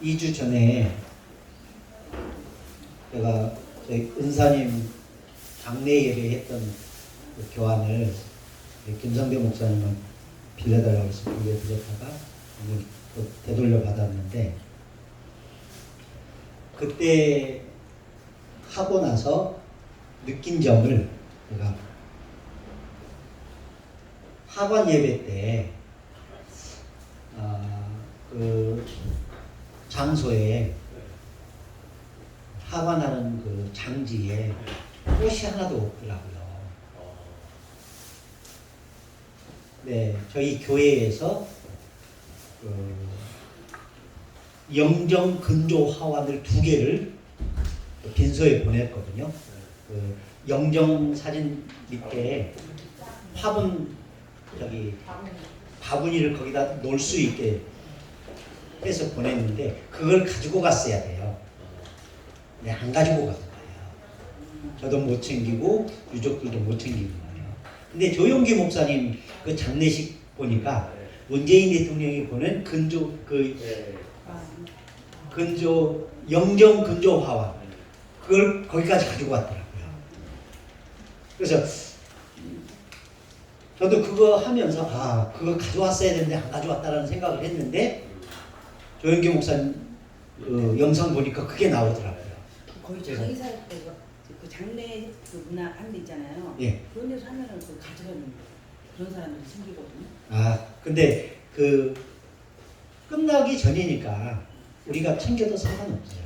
2주 전에 제가 저희 은사님 장례 예배했던 그 교환을 김성대 목사님은 빌려달라고 해서 빌려드렸다가 또 되돌려 받았는데, 그때 하고 나서 느낀 점을 제가 하관 예배 때 그 장소에 하관하는 그 장지에 꽃이 하나도 없더라고요. 네, 저희 교회에서 영정 근조 화환을 2개를 빈소에 보냈거든요. 그 영정 사진 밑에 화분 바구니를 거기다 놓을 수 있게 해서 보냈는데 그걸 가지고 갔어야 돼요. 근데 안 가지고 간 거예요. 저도 못 챙기고 유족들도 못 챙기는 거예요. 근데 조용기 목사님 그 장례식 보니까 문재인 대통령이 보낸 영정 근조 화환, 그걸 거기까지 가지고 왔더라고요. 그래서 저도 그거 하면서 그거 가져왔어야 되는데 안 가져왔다라는 생각을 했는데, 조영기 목사님 영상 보니까 그게 나오더라고요. 거의 장의사 때그 장례 그 문화 하는 데 있잖아요. 예. 그런 데서 하면은 그 가져가는 그런 사람들이 생기거든요. 근데 그 끝나기 전이니까 우리가 챙겨도 상관없어요.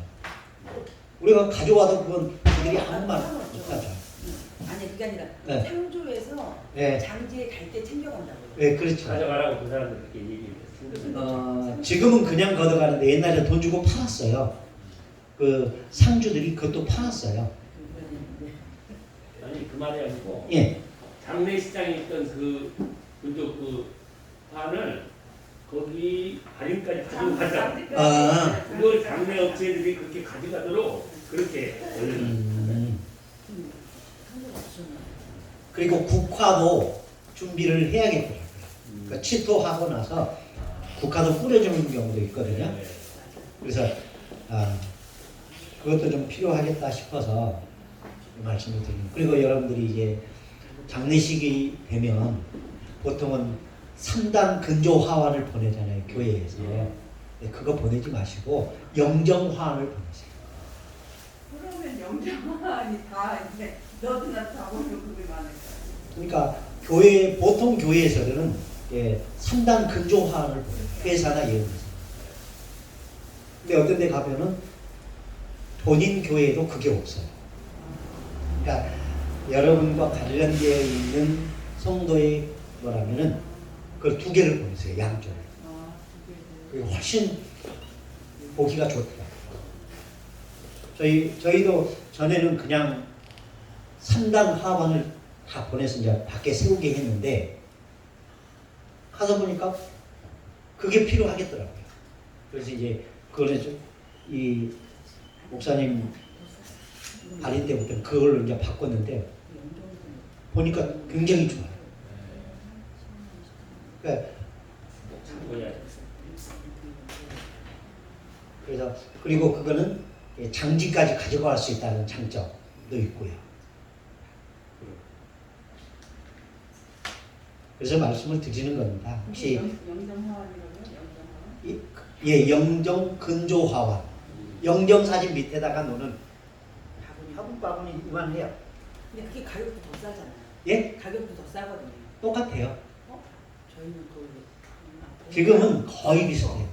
우리가 가져와도 그건 그들이 아무 말 못 하죠. 아니 그게 아니라 네. 상조에서 네. 장지에 갈 때 챙겨간다고요. 네, 그렇죠. 가져가라고 그 사람들 그렇게 얘기했어요. 지금은 그냥 걷어가는데 옛날에 돈 주고 팔았어요. 그 상주들이 그것도 팔았어요. 아니 그 말이 아니고 예. 장례식장에 있던 그 판을 거기 발인까지 가지고 갔다. 그걸 장례 업체들이 그렇게 가져가도록 그렇게 그리고 국화도 준비를 해야겠더라고요. 그러니까 취토하고 나서 국화도 뿌려주는 경우도 있거든요. 그래서 그것도 좀 필요하겠다 싶어서 말씀을 드립니다. 그리고 여러분들이 이제 장례식이 되면 보통은 3단 근조 화환을 보내잖아요, 교회에서. 그거 보내지 마시고 영정 화환을 보내세요. 그러면 영정 화환이 다 이제 너도 나도 다 보면 그게 많을까? 그러니까 보통 교회에서는 3단 근조 화환을 보내요. 회사나 이런 데서. 근데 어떤 데 가면은 본인 교회에도 그게 없어요. 그러니까 여러분과 관련되어 있는 성도의 거라면은 그걸 2개를 보내세요, 양쪽에. 그게 훨씬 보기가 좋더라고요. 저희도 전에는 그냥 3단 화환을 다 보내서 이제 밖에 세우게 했는데, 가서 보니까 그게 필요하겠더라고요. 그래서 이제 그거는 이 목사님 발인 때부터 그걸로 이제 바꿨는데 보니까 굉장히 좋아요. 그러니까 그래서 그리고 그거는 장지까지 가져갈 수 있다는 장점도 있고요. 그래서 말씀을 드리는 겁니다. 혹시 영정 근조 화환, 영정 사진 밑에다가 놓는 화분 이만해요. 근데 그게 가격도 더 싸잖아요. 예? 가격도 더 싸거든요. 똑같아요. 저희는 지금은 거의 비슷해요.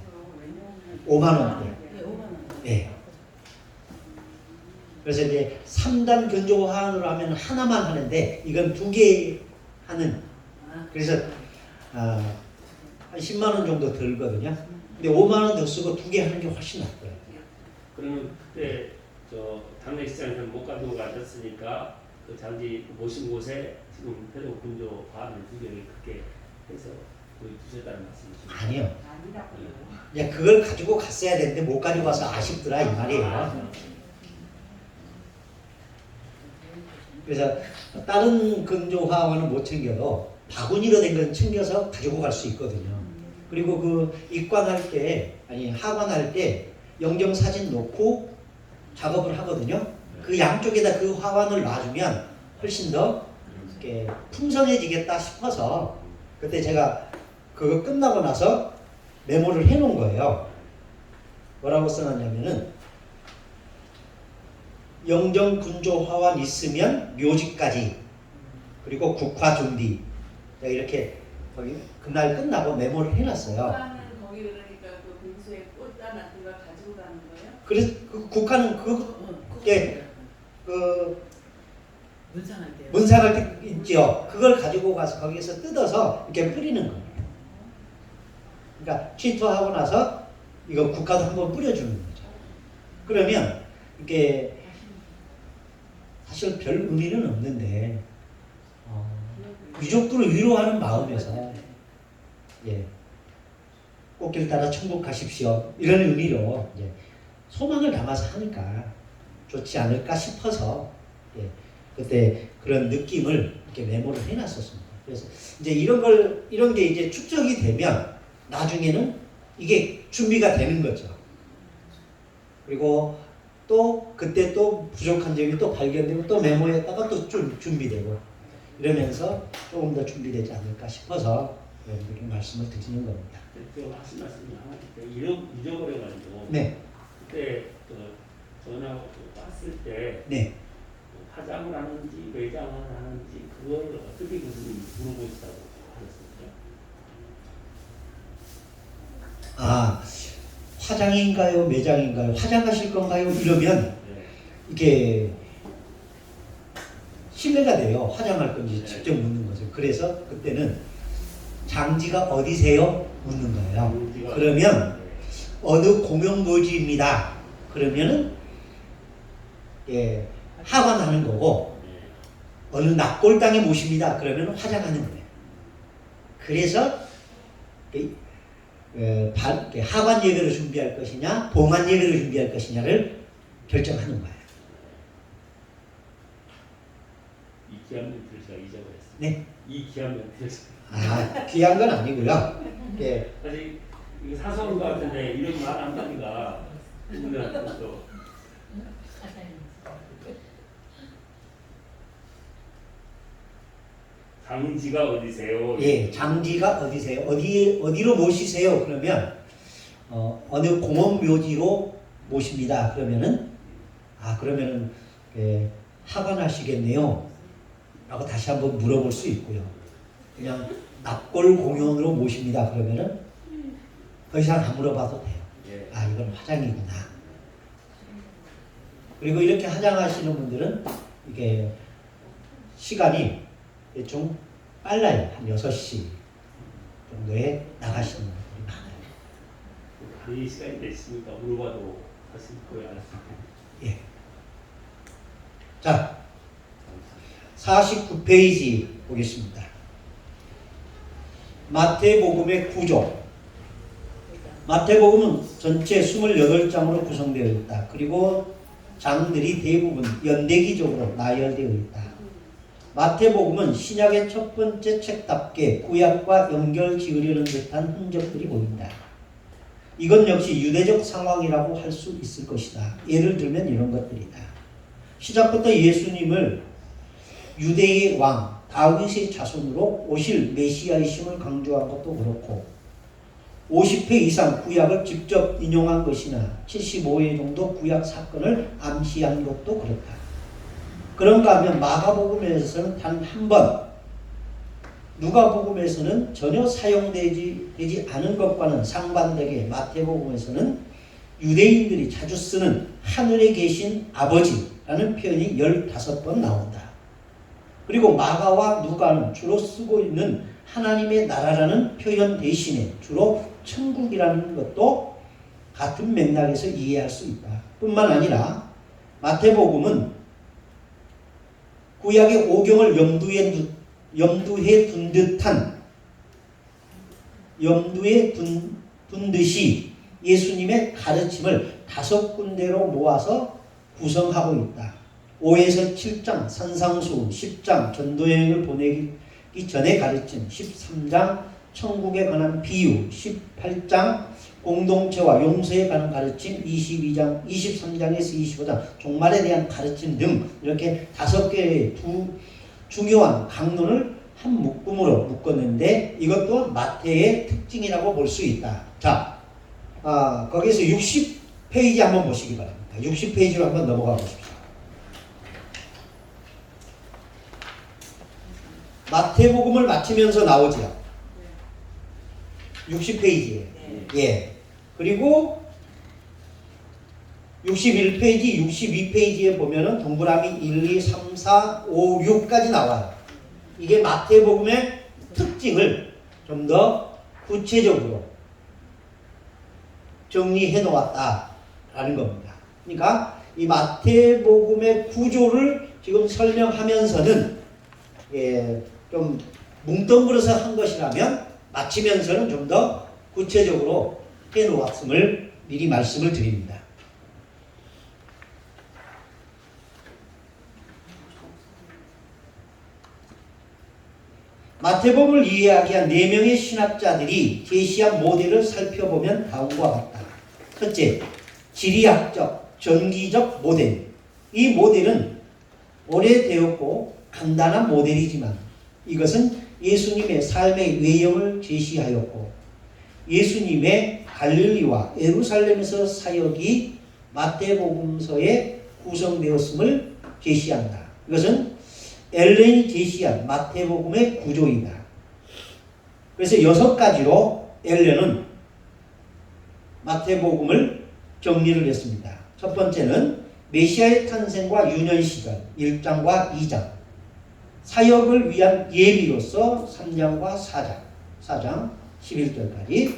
5만 원대. 네, 5만 원. 예. 그래서 이제 3단 근조 화환으로 하면 하나만 하는데 이건 2개 하는. 그래서 한 10만 원 정도 들거든요. 근데 5만 원 더 쓰고 2개 하는 게 훨씬 낫더라고요. 그러면 그때 장례식장에서 못 가지고 가셨으니까 그 장지 모신 곳에 지금 회로 근조 화환을 2개를 그렇게 해서 거기 두셨다는 말씀이시죠? 아니요. 이제 그걸 가지고 갔어야 되는데 못 가지고 와서 아쉽더라 이 말이에요. 그래서 다른 근조 화환은 못 챙겨도 바구니로 된 건 챙겨서 가지고 갈 수 있거든요. 그리고 그 입관할 때, 하관할 때 영정 사진 놓고 작업을 하거든요. 그 양쪽에다 그 화환을 놔주면 훨씬 더 이렇게 풍성해지겠다 싶어서 그때 제가 그거 끝나고 나서 메모를 해놓은 거예요. 뭐라고 써놨냐면은 영정 군조 화환 있으면 묘지까지 그리고 국화 준비 제가 이렇게 거기 그날 끝나고 메모를 해놨어요. 국화는 거기 그러니까 그 빙수에 꽂다 놨던 걸 가지고 가는 거예요? 그래서 그 국화는 그게 그 문상할 때요. 문상할 때 있죠. 그걸 가지고 가서 거기에서 뜯어서 이렇게 뿌리는 거예요. 그러니까 취토하고 나서 이거 국화도 한번 뿌려주는 거죠. 그러면 이게 사실 별 의미는 없는데 유족들을 위로하는 마음에서 예, 꽃길 따라 천국 가십시오 이런 의미로 이제 소망을 담아서 하니까 좋지 않을까 싶어서 예, 그때 그런 느낌을 이렇게 메모를 해놨었습니다. 그래서 이제 이런 게 이제 축적이 되면 나중에는 이게 준비가 되는 거죠. 그리고 또 그때 또 부족한 점이 또 발견되고 또 메모했다가 또 좀 준비되고 이러면서 조금 더 준비되지 않을까 싶어서 여러분들께 말씀을 드리는 겁니다. 그 하신 말씀이 하나 잊어버려가지고 네, 그때 전화 왔을 때 네. 화장을 하는지 매장을 하는지 그걸 어떻게 교수님이 물어보시다고 하셨습니까? 아, 화장인가요? 매장인가요? 화장하실 건가요? 이러면 네. 이게 신뢰가 돼요. 화장할 건지 직접 묻는 거죠. 그래서 그때는 장지가 어디세요? 묻는 거예요. 그러면 어느 공영묘지입니다. 그러면은 예, 하관하는 거고 어느 납골 땅에 모십니다. 그러면 화장하는 거예요. 그래서 하관 예배를 준비할 것이냐 봉안 예배를 준비할 것이냐를 결정하는 거예요. 이 귀한 멘트를 제가 잊어버렸습니다. 네. 이 귀한 멘트를 아, 귀한 건 아니고요. 예. 사실 이거 사소한 것 같은데 이런 말 한마디가 누구나 또 장지가 어디세요? 예, 장지가 어디세요? 어디로 모시세요? 그러면 어느 공원 묘지로 모십니다. 그러면은 그러면은 하관하시겠네요. 라고 다시 한번 물어볼 수 있고요. 그냥 납골 공연으로 모십니다. 그러면은 더 이상 안 물어봐도 돼요. 예. 아, 이건 화장이구나. 그리고 이렇게 화장하시는 분들은 이게 시간이 대충 빨라요. 한 6시 정도에 나가시는 분들이 많아요. 강의 시간이 됐으니까 물어봐도 하실 거예요, 안 하실 거예요? 예. 자, 49페이지 보겠습니다. 마태복음의 구조. 마태복음은 전체 28장으로 구성되어 있다. 그리고 장들이 대부분 연대기적으로 나열되어 있다. 마태복음은 신약의 첫 번째 책답게 구약과 연결 지으려는 듯한 흔적들이 보인다. 이건 역시 유대적 상황이라고 할 수 있을 것이다. 예를 들면 이런 것들이다. 시작부터 예수님을 유대의 왕 다윗의 자손으로 오실 메시아이심을 강조한 것도 그렇고 50회 이상 구약을 직접 인용한 것이나 75회 정도 구약 사건을 암시한 것도 그렇다. 그런가 하면 마가복음에서는 단 한 번, 누가복음에서는 전혀 사용되지 않은 것과는 상반되게 마태복음에서는 유대인들이 자주 쓰는 하늘에 계신 아버지라는 표현이 15번 나온다. 그리고 마가와 누가는 주로 쓰고 있는 하나님의 나라라는 표현 대신에 주로 천국이라는 것도 같은 맥락에서 이해할 수 있다. 뿐만 아니라 마태복음은 구약의 오경을 염두에 둔 듯이 예수님의 가르침을 5군데로 모아서 구성하고 있다. 5에서 7장 산상수훈, 10장 전도여행을 이 전에 가르친 13장 천국에 관한 비유, 18장 공동체와 용서에 관한 가르침, 22장, 23장에서 25장 종말에 대한 가르침 등 이렇게 5개의 두 중요한 강론을 한 묶음으로 묶었는데 이것 또한 마태의 특징이라고 볼 수 있다. 자, 거기에서 60페이지 한번 보시기 바랍니다. 60페이지로 한번 넘어가 보십시오. 마태복음을 마치면서 나오죠. 60페이지에. 예. 그리고 61페이지, 62페이지에 보면은 동그라미 1, 2, 3, 4, 5, 6까지 나와요. 이게 마태복음의 특징을 좀 더 구체적으로 정리해 놓았다라는 겁니다. 그러니까 이 마태복음의 구조를 지금 설명하면서는 좀 뭉뚱그려서 한 것이라면 마치면서는 좀 더 구체적으로 해 놓았음을 미리 말씀을 드립니다. 마태복음을 이야기한 4명의 신학자들이 제시한 모델을 살펴보면 다음과 같다. 첫째, 지리학적, 전기적 모델. 이 모델은 오래되었고 간단한 모델이지만 이것은 예수님의 삶의 외형을 제시하였고 예수님의 갈릴리와 예루살렘에서 사역이 마태복음서에 구성되었음을 제시한다. 이것은 엘렌이 제시한 마태복음의 구조이다. 그래서 6가지로 엘렌은 마태복음을 정리를 했습니다. 첫 번째는 메시아의 탄생과 유년 시절 1장과 2장, 사역을 위한 예비로서 3장과 4장 11절까지,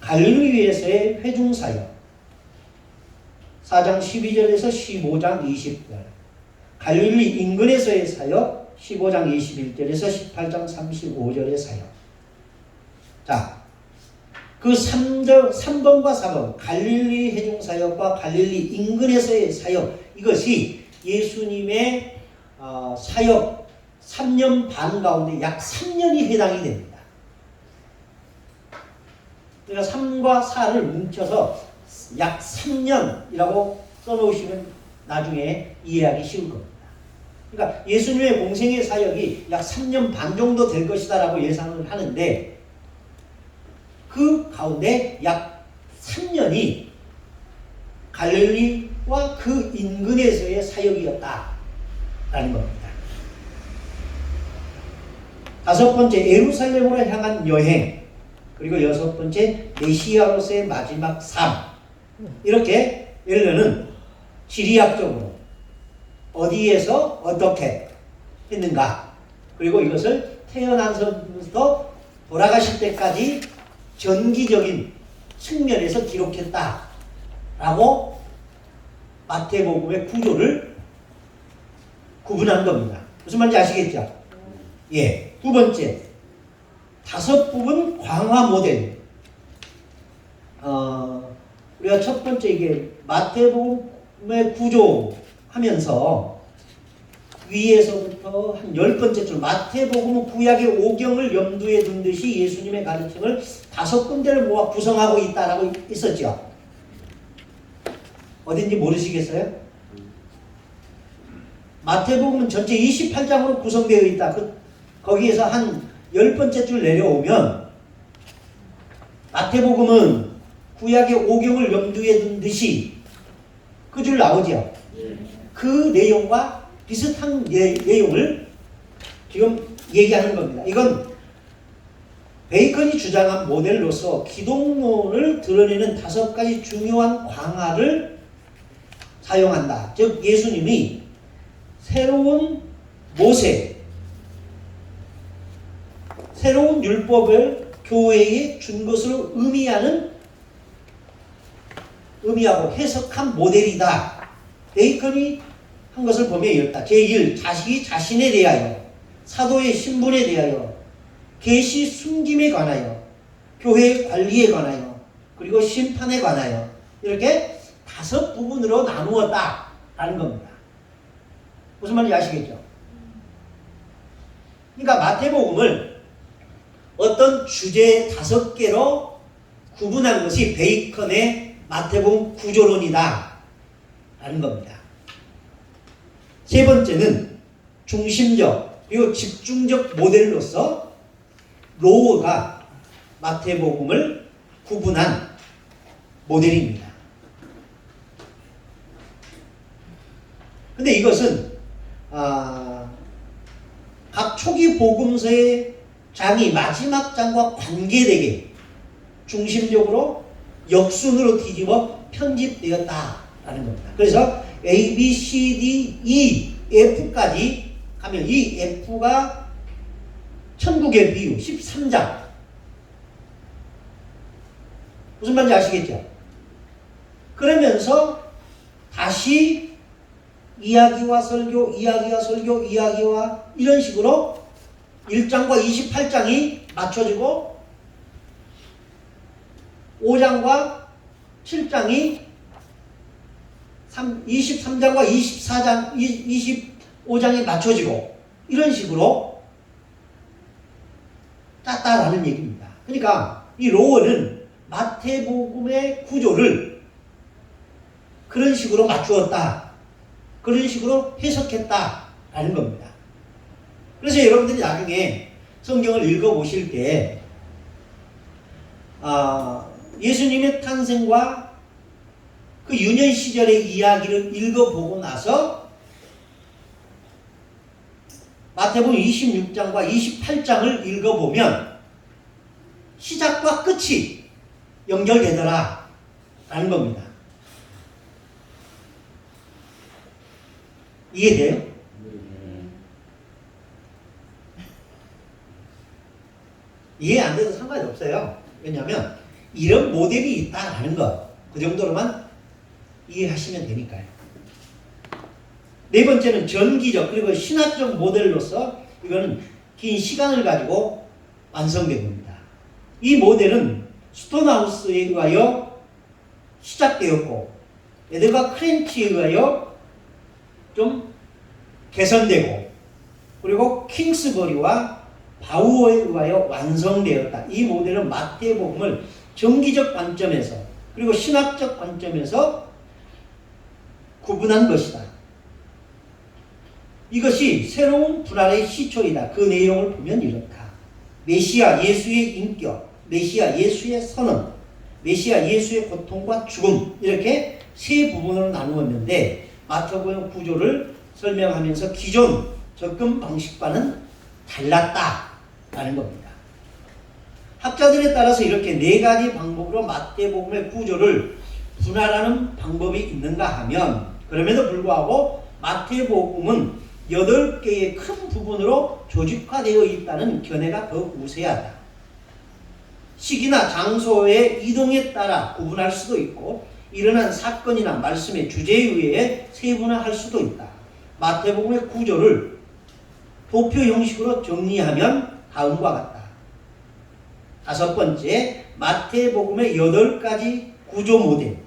갈릴리에서의 회중사역 4장 12절에서 15장 20절, 갈릴리 인근에서의 사역 15장 21절에서 18장 35절의 사역. 자, 그 3번과 4번 갈릴리 회중사역과 갈릴리 인근에서의 사역, 이것이 예수님의 사역 3년 반 가운데 약 3년이 해당이 됩니다. 그러니까 3과 4를 뭉쳐서 약 3년이라고 써놓으시면 나중에 이해하기 쉬울 겁니다. 그러니까 예수님의 공생의 사역이 약 3년 반 정도 될 것이다라고 예상을 하는데 그 가운데 약 3년이 갈릴리와 그 인근에서의 사역이었다라는 겁니다. 5번째, 예루살렘으로 향한 여행, 그리고 6번째, 메시아로서의 마지막 삶. 이렇게 엘렌은 지리학적으로 어디에서 어떻게 했는가, 그리고 이것을 태어나서부터 돌아가실 때까지 전기적인 측면에서 기록했다라고 마태복음의 구조를 구분한 겁니다. 무슨 말인지 아시겠죠? 예. 두 번째, 5부분 광화 모델. 우리가 첫 번째 이게 마태복음의 구조 하면서 위에서부터 한 10번째 줄, 마태복음은 구약의 오경을 염두에 둔 듯이 예수님의 가르침을 5군데를 모아 구성하고 있다라고 있었죠. 어딘지 모르시겠어요? 마태복음은 전체 28장으로 구성되어 있다. 거기에서 한 10번째 줄 내려오면 마태복음은 구약의 오경을 염두에 둔 듯이 그 줄 나오죠. 그 내용과 비슷한 내용을 지금 얘기하는 겁니다. 이건 베이컨이 주장한 모델로서 기독론을 드러내는 5가지 중요한 광화를 사용한다. 즉 예수님이 새로운 모세, 새로운 율법을 교회에 준 것으로 의미하고 해석한 모델이다. 베이컨이 한 것을 보면 이렇다. 제1, 자식이 자신에 대하여, 사도의 신분에 대하여, 계시 숨김에 관하여, 교회의 관리에 관하여, 그리고 심판에 관하여 이렇게 5부분으로 나누었다라는 겁니다. 무슨 말인지 아시겠죠? 그러니까 마태복음을 어떤 주제 5개로 구분한 것이 베이컨의 마태복음 구조론이다 라는 겁니다. 세 번째는 중심적 그리고 집중적 모델로서 로우가 마태복음을 구분한 모델입니다. 근데 이것은 각 초기 복음서의 장이 마지막 장과 관계되게 중심적으로 역순으로 뒤집어 편집되었다라는 겁니다. 그래서 A, B, C, D, E, F까지 하면 이 F가 천국의 비유 13장 무슨 말인지 아시겠죠? 그러면서 다시 이야기와 설교, 이야기와 설교, 이야기와 이런 식으로 1장과 28장이 맞춰지고 5장과 7장이 23장과 24장, 25장이 맞춰지고 이런 식으로 짰다라는 얘기입니다. 그러니까 이 로워는 마태복음의 구조를 그런 식으로 맞추었다. 그런 식으로 해석했다라는 겁니다. 그래서 여러분들이 나중에 성경을 읽어보실 때 예수님의 탄생과 그 유년 시절의 이야기를 읽어보고 나서 마태복음 26장과 28장을 읽어보면 시작과 끝이 연결되더라 라는 겁니다. 이해돼요? 이해 안 돼도 상관이 없어요. 왜냐하면 이런 모델이 있다라는 것, 그 정도로만 이해하시면 되니까요. 네 번째는 전기적 그리고 신학적 모델로서 이거는 긴 시간을 가지고 완성된 겁니다. 이 모델은 스톤하우스에 의하여 시작되었고 에드가 크렌치에 의하여 좀 개선되고 그리고 킹스버리와 바우어에 의하여 완성되었다. 이 모델은 마태복음을 정기적 관점에서 그리고 신학적 관점에서 구분한 것이다. 이것이 새로운 불안의 시초이다. 그 내용을 보면 이렇다. 메시아 예수의 인격, 메시아 예수의 선언, 메시아 예수의 고통과 죽음 이렇게 세 부분으로 나누었는데 마태복음 구조를 설명하면서 기존 접근 방식과는 달랐다라는 겁니다. 학자들에 따라서 이렇게 네 가지 방법으로 마태복음의 구조를 분할하는 방법이 있는가 하면 그럼에도 불구하고 마태복음은 8개의 큰 부분으로 조직화되어 있다는 견해가 더 우세하다. 시기나 장소의 이동에 따라 구분할 수도 있고 일어난 사건이나 말씀의 주제에 의해 세분화할 수도 있다. 마태복음의 구조를 도표 형식으로 정리하면 다음과 같다. 5번째, 마태복음의 8가지 구조 모델.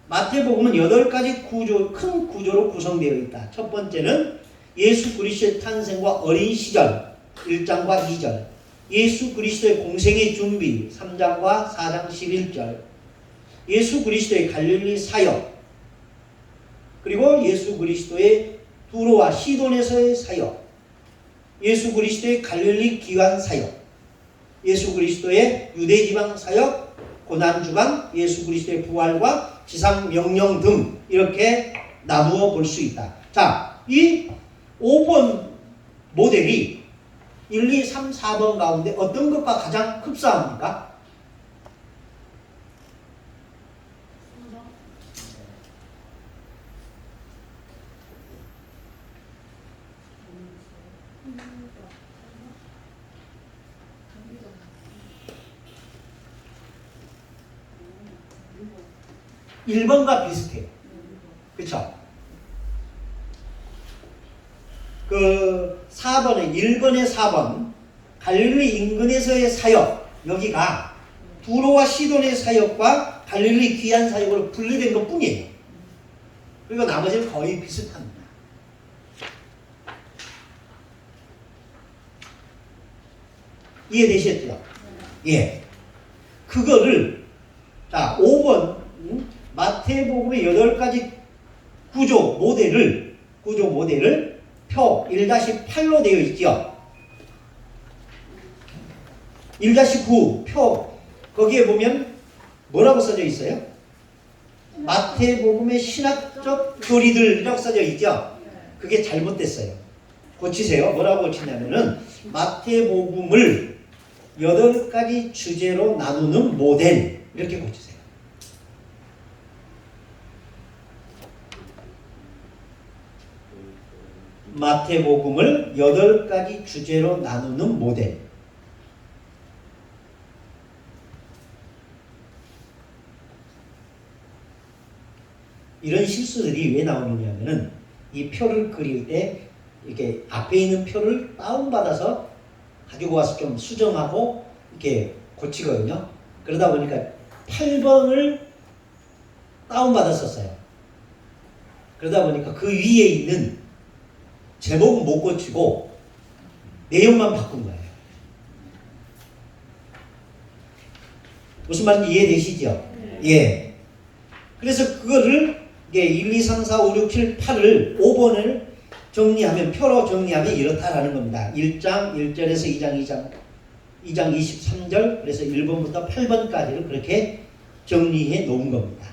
마태복음은 8가지 큰 구조로 구성되어 있다. 첫 번째는 예수 그리스도의 탄생과 어린 시절 1장과 2절, 예수 그리스도의 공생의 준비 3장과 4장 11절, 예수 그리스도의 갈릴리 사역, 그리고 예수 그리스도의 두로와 시돈에서의 사역, 예수 그리스도의 갈릴리 기환 사역, 예수 그리스도의 유대지방 사역, 고난주간, 예수 그리스도의 부활과 지상 명령 등 이렇게 나누어 볼 수 있다. 자, 이 5번 모델이 1, 2, 3, 4번 가운데 어떤 것과 가장 흡사합니까? 일 1번과 비슷해요. 그쵸? 그 4번에 1번에 4번 갈릴리 인근에서의 사역 여기가 두로와 시돈의 사역과 갈릴리 귀한 사역으로 분리된 것 뿐이에요. 그리고 나머지는 거의 비슷합니다. 이해되셨죠? 예. 그거를 자 5번 마태복음의 8가지 구조 모델을 표 1-8로 되어 있죠. 1-9 표 거기에 보면 뭐라고 써져 있어요? 마태복음의 신학적 교리들이라고 써져 있죠. 그게 잘못됐어요. 고치세요. 뭐라고 고치냐면은 마태복음을 8가지 주제로 나누는 모델 이렇게 고치세요. 마태복음을 8가지 주제로 나누는 모델. 이런 실수들이 왜 나오느냐면은 이 표를 그릴 때 이렇게 앞에 있는 표를 다운받아서 가지고 와서 좀 수정하고 이렇게 고치거든요. 그러다 보니까 8번을 다운받았었어요. 그러다 보니까 그 위에 있는 제목은 못 고치고 내용만 바꾼 거예요. 무슨 말인지 이해되시죠? 예. 그래서 그거를 이게 1, 2, 3, 4, 5, 6, 7, 8을 5번을 정리하면 표로 정리하면 이렇다라는 겁니다. 1장 1절에서 2장 23절 그래서 1번부터 8번까지를 그렇게 정리해 놓은 겁니다.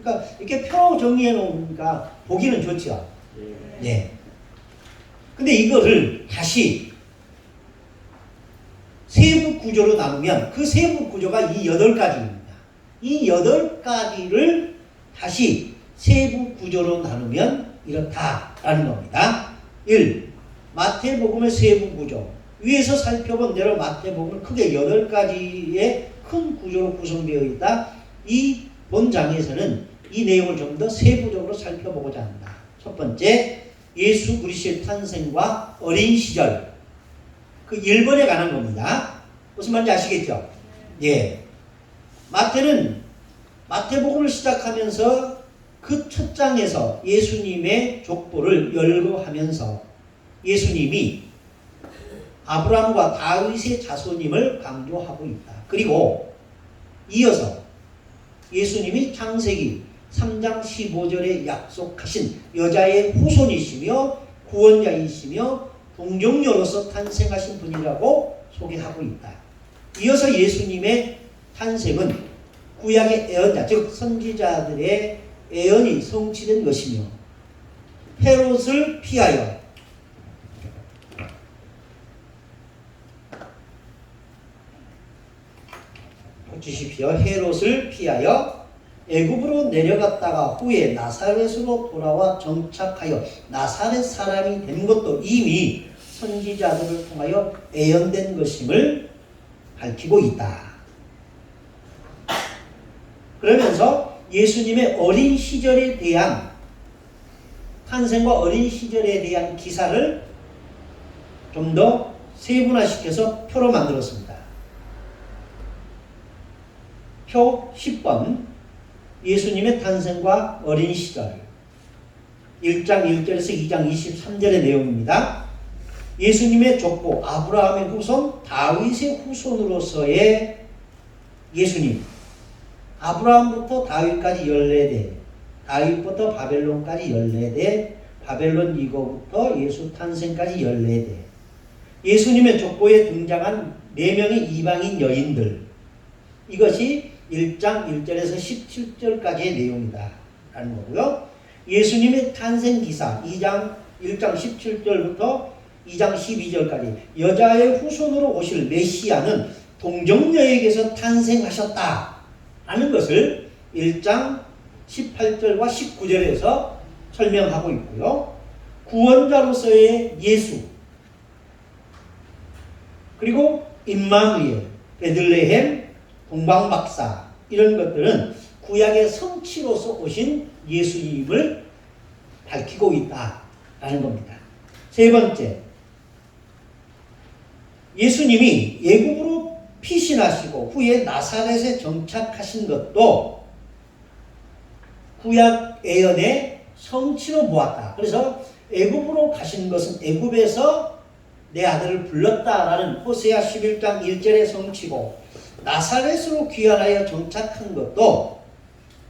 그러니까 이렇게 표 정리해 놓으니까 보기는 좋죠. 네. 근데 이거를 다시 세부 구조로 나누면 그 세부 구조가 이 8가지입니다. 이 8가지를 다시 세부 구조로 나누면 이렇다라는 겁니다. 1. 마태복음의 세부 구조. 위에서 살펴본 대로 마태복음은 크게 8가지의 큰 구조로 구성되어 있다. 이 본장에서는 이 내용을 좀 더 세부적으로 살펴보고자 합니다. 첫 번째, 예수 그리스도의 탄생과 어린 시절. 그 1번에 관한 겁니다. 무슨 말인지 아시겠죠? 예. 마태복음을 시작하면서 그 첫 장에서 예수님의 족보를 열거하면서 예수님이 아브라함과 다윗의 자손임을 강조하고 있다. 그리고 이어서 예수님이 창세기 3장 15절에 약속하신 여자의 후손이시며 구원자이시며 동정녀로서 탄생하신 분이라고 소개하고 있다. 이어서 예수님의 탄생은 구약의 예언자, 즉 선지자들의 예언이 성취된 것이며 헤롯을 피하여 주십시오. 헤롯을 피하여 애굽으로 내려갔다가 후에 나사렛으로 돌아와 정착하여 나사렛 사람이 된 것도 이미 선지자들을 통하여 예언된 것임을 밝히고 있다. 그러면서 예수님의 어린 시절에 대한 탄생과 어린 시절에 대한 기사를 좀 더 세분화시켜서 표로 만들었습니다. 표 10번 예수님의 탄생과 어린 시절 1장 1절에서 2장 23절의 내용입니다. 예수님의 족보 아브라함의 후손 다윗의 후손으로서의 예수님 아브라함부터 다윗까지 14대 다윗부터 바벨론까지 14대 바벨론 이거부터 예수 탄생까지 14대 예수님의 족보에 등장한 4명의 이방인 여인들 이것이 1장 1절에서 17절까지의 내용이다 라는 거고요. 예수님의 탄생 기사 1장 17절부터 2장 12절까지 여자의 후손으로 오실 메시아는 동정녀에게서 탄생하셨다 라는 것을 1장 18절과 19절에서 설명하고 있고요. 구원자로서의 예수 그리고 임마누엘, 베들레헴, 동방박사 이런 것들은 구약의 성취로서 오신 예수님을 밝히고 있다라는 겁니다. 세 번째, 예수님이 애굽으로 피신하시고 후에 나사렛에 정착하신 것도 구약 예언의 성취로 보았다. 그래서 애굽으로 가신 것은 애굽에서 내 아들을 불렀다라는 호세아 11장 1절의 성취고 나사렛으로 귀환하여 정착한 것도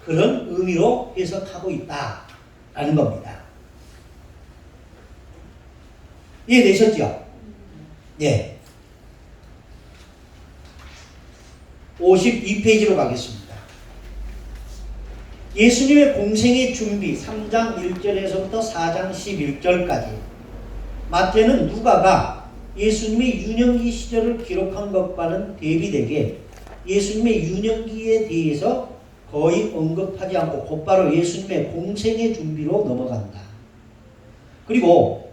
그런 의미로 해석하고 있다라는 겁니다. 이해되셨죠? 예. 52페이지로 가겠습니다. 예수님의 공생의 준비 3장 1절에서부터 4장 11절까지 마태는 누가가 예수님의 유년기 시절을 기록한 것과는 대비되게 예수님의 유년기에 대해서 거의 언급하지 않고 곧바로 예수님의 공생의 준비로 넘어간다. 그리고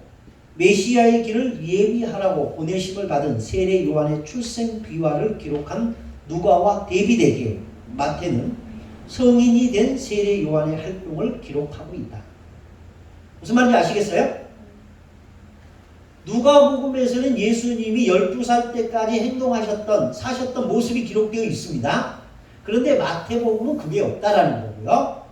메시아의 길을 예비하라고 보내심을 받은 세례 요한의 출생 비화를 기록한 누가와 대비되게 마태는 성인이 된 세례 요한의 활동을 기록하고 있다. 무슨 말인지 아시겠어요? 누가복음에서는 예수님이 12살 때까지 행동하셨던 사셨던 모습이 기록되어 있습니다. 그런데 마태복음은 그게 없다라는 거고요.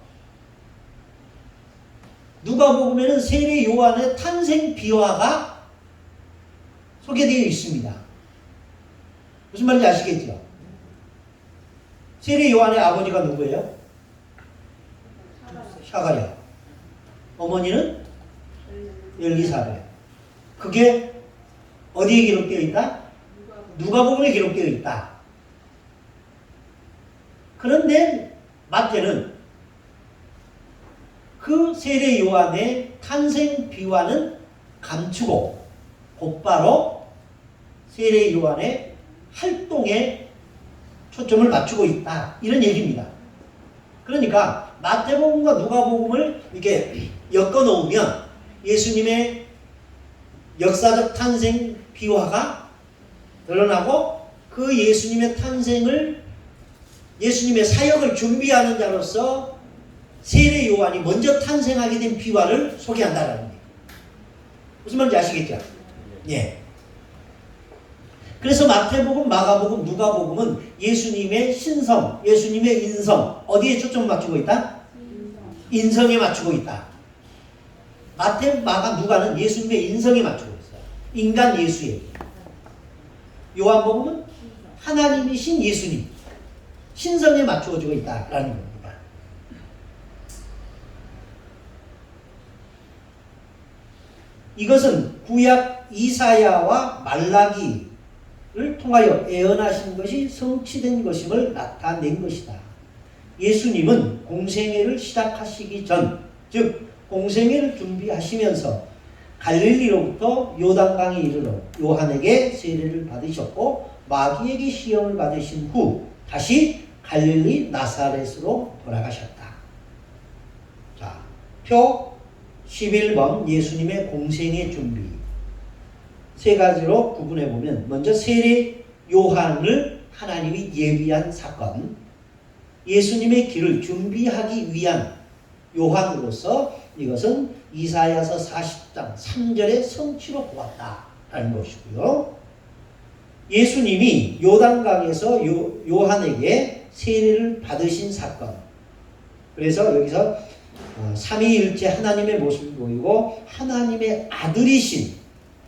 누가복음에는 세례 요한의 탄생 비화가 소개되어 있습니다. 무슨 말인지 아시겠죠? 세례 요한의 아버지가 누구예요? 샤가랴. 어머니는 엘리사벳. 그게 어디에 기록되어 있다? 누가복음에 기록되어 있다. 그런데 마태는 그 세례 요한의 탄생 비화는 감추고 곧바로 세례 요한의 활동에 초점을 맞추고 있다. 이런 얘기입니다. 그러니까 마태복음과 누가복음을 이렇게 엮어 놓으면 예수님의 역사적 탄생 비화가 드러나고 그 예수님의 탄생을 예수님의 사역을 준비하는 자로서 세례 요한이 먼저 탄생하게 된 비화를 소개한다는 거예요. 무슨 말인지 아시겠죠? 예. 그래서 마태복음, 마가복음, 누가복음은 예수님의 신성, 예수님의 인성 어디에 초점 맞추고 있다? 인성에 맞추고 있다. 마태, 마가, 누가는 예수님의 인성에 맞추고 있어요. 인간 예수에. 요한복음은 하나님이신 예수님 신성에 맞추어지고 있다라는 겁니다. 이것은 구약 이사야와 말라기를 통하여 예언하신 것이 성취된 것임을 나타낸 것이다. 예수님은 공생애를 시작하시기 전, 즉 공생애를 준비하시면서 갈릴리로부터 요단강에 이르러 요한에게 세례를 받으셨고 마귀에게 시험을 받으신 후 다시 갈릴리 나사렛으로 돌아가셨다. 자, 표 11번 예수님의 공생의 준비 세 가지로 구분해 보면 먼저 세례 요한을 하나님이 예비한 사건, 예수님의 길을 준비하기 위한 요한으로서 이것은 이사야서 40장 3절의 성취로 보았다라는 것이고요. 예수님이 요단강에서 요한에게 세례를 받으신 사건. 그래서 여기서 삼위일체 하나님의 모습을 보이고 하나님의 아들이신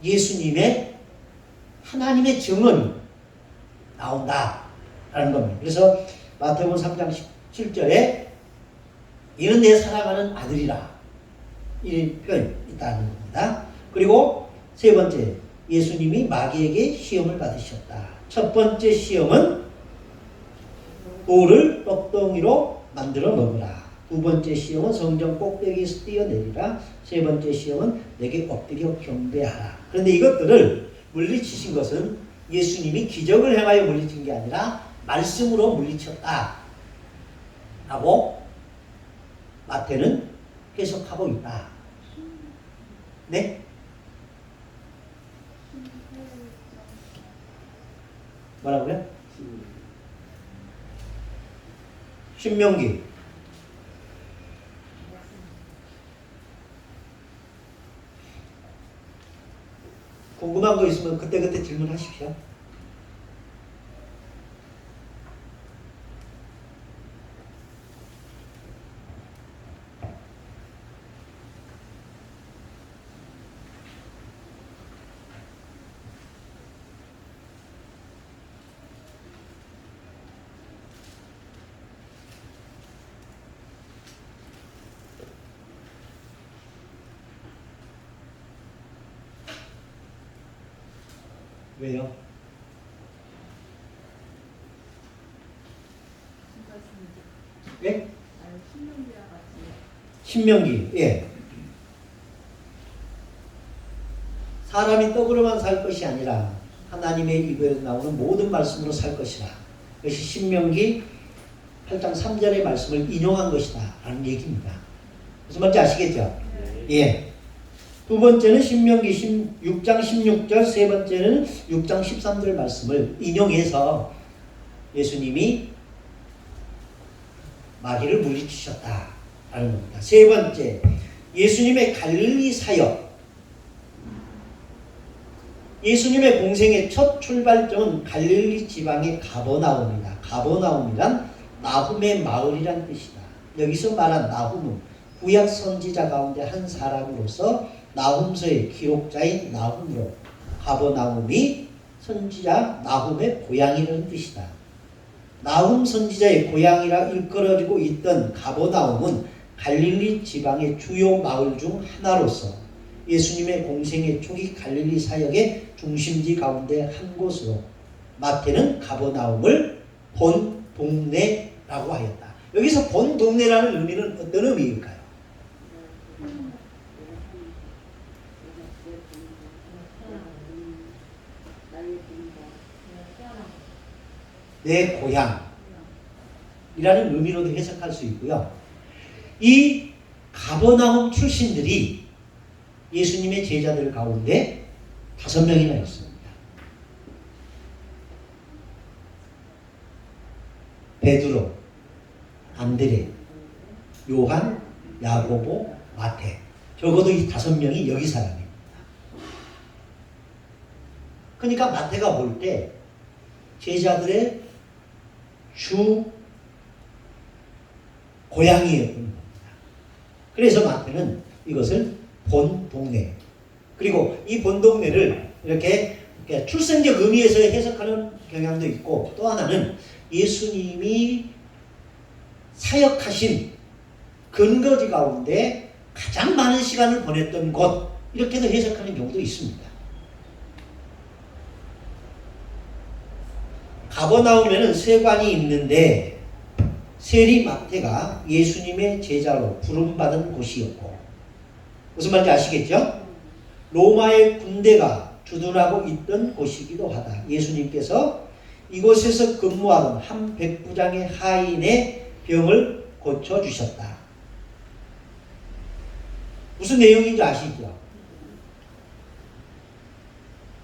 예수님의 하나님의 증언이 나온다라는 겁니다. 그래서 마태복음 3장 17절에 이는 내 사랑하는 아들이라 이 표현이 있다는 겁니다. 그리고 세 번째 예수님이 마귀에게 시험을 받으셨다. 첫 번째 시험은 돌을 떡덩이로 만들어 먹으라. 두 번째 시험은 성전 꼭대기에서 뛰어내리라. 세 번째 시험은 내게 엎드려 경배하라. 그런데 이것들을 물리치신 것은 예수님이 기적을 행하여 물리친 게 아니라 말씀으로 물리쳤다 라고 마태는 해석하고 있다. 네? 뭐라고요? 신명기 궁금한 거 있으면 그때그때 질문하십시오. 왜요? 예? 아니 신명기와 같이 신명기. 예. 사람이 떡으로만 살 것이 아니라 하나님의 입에서 나오는 모든 말씀으로 살 것이라. 그것이 신명기 8장 3절의 말씀을 인용한 것이다 라는 얘기입니다. 무슨 말인지 아시겠죠? 예. 두 번째는 신명기 6장 16절, 세 번째는 6장 13절 말씀을 인용해서 예수님이 마귀를 물리치셨다 라는 겁니다. 세 번째, 예수님의 갈릴리 사역. 예수님의 공생의 첫 출발점은 갈릴리 지방의 가버나움이다. 가버나움이란 나훔의 마을이란 뜻이다. 여기서 말한 나훔은 구약 선지자 가운데 한 사람으로서 나훔서의 기록자인 나훔으로 가버나움이 선지자 나훔의 고향이라는 뜻이다. 나훔 선지자의 고향이라 일컬어지고 있던 가버나움은 갈릴리 지방의 주요 마을 중 하나로서 예수님의 공생의 초기 갈릴리 사역의 중심지 가운데 한 곳으로 마태는 가버나움을 본 동네라고 하였다. 여기서 본 동네라는 의미는 어떤 의미일까요? 내 고향이라는 의미로도 해석할 수 있고요. 이 가버나움 출신들이 예수님의 제자들 가운데 5명이나 있습니다. 베드로, 안드레, 요한, 야고보, 마태. 적어도 이 5명이 여기 사람입니다. 그러니까 마태가 볼 때 제자들의 주 고향이었던 겁니다. 그래서 마태는 이것을 본 동네, 그리고 이 본 동네를 이렇게 출생적 의미에서 해석하는 경향도 있고, 또 하나는 예수님이 사역하신 근거지 가운데 가장 많은 시간을 보냈던 곳, 이렇게도 해석하는 경우도 있습니다. 가버나움에는 세관이 있는데 세리 마태가 예수님의 제자로 부름받은 곳이었고, 무슨 말인지 아시겠죠? 로마의 군대가 주둔하고 있던 곳이기도 하다. 예수님께서 이곳에서 근무하던 한 백부장의 하인의 병을 고쳐주셨다. 무슨 내용인지 아시죠?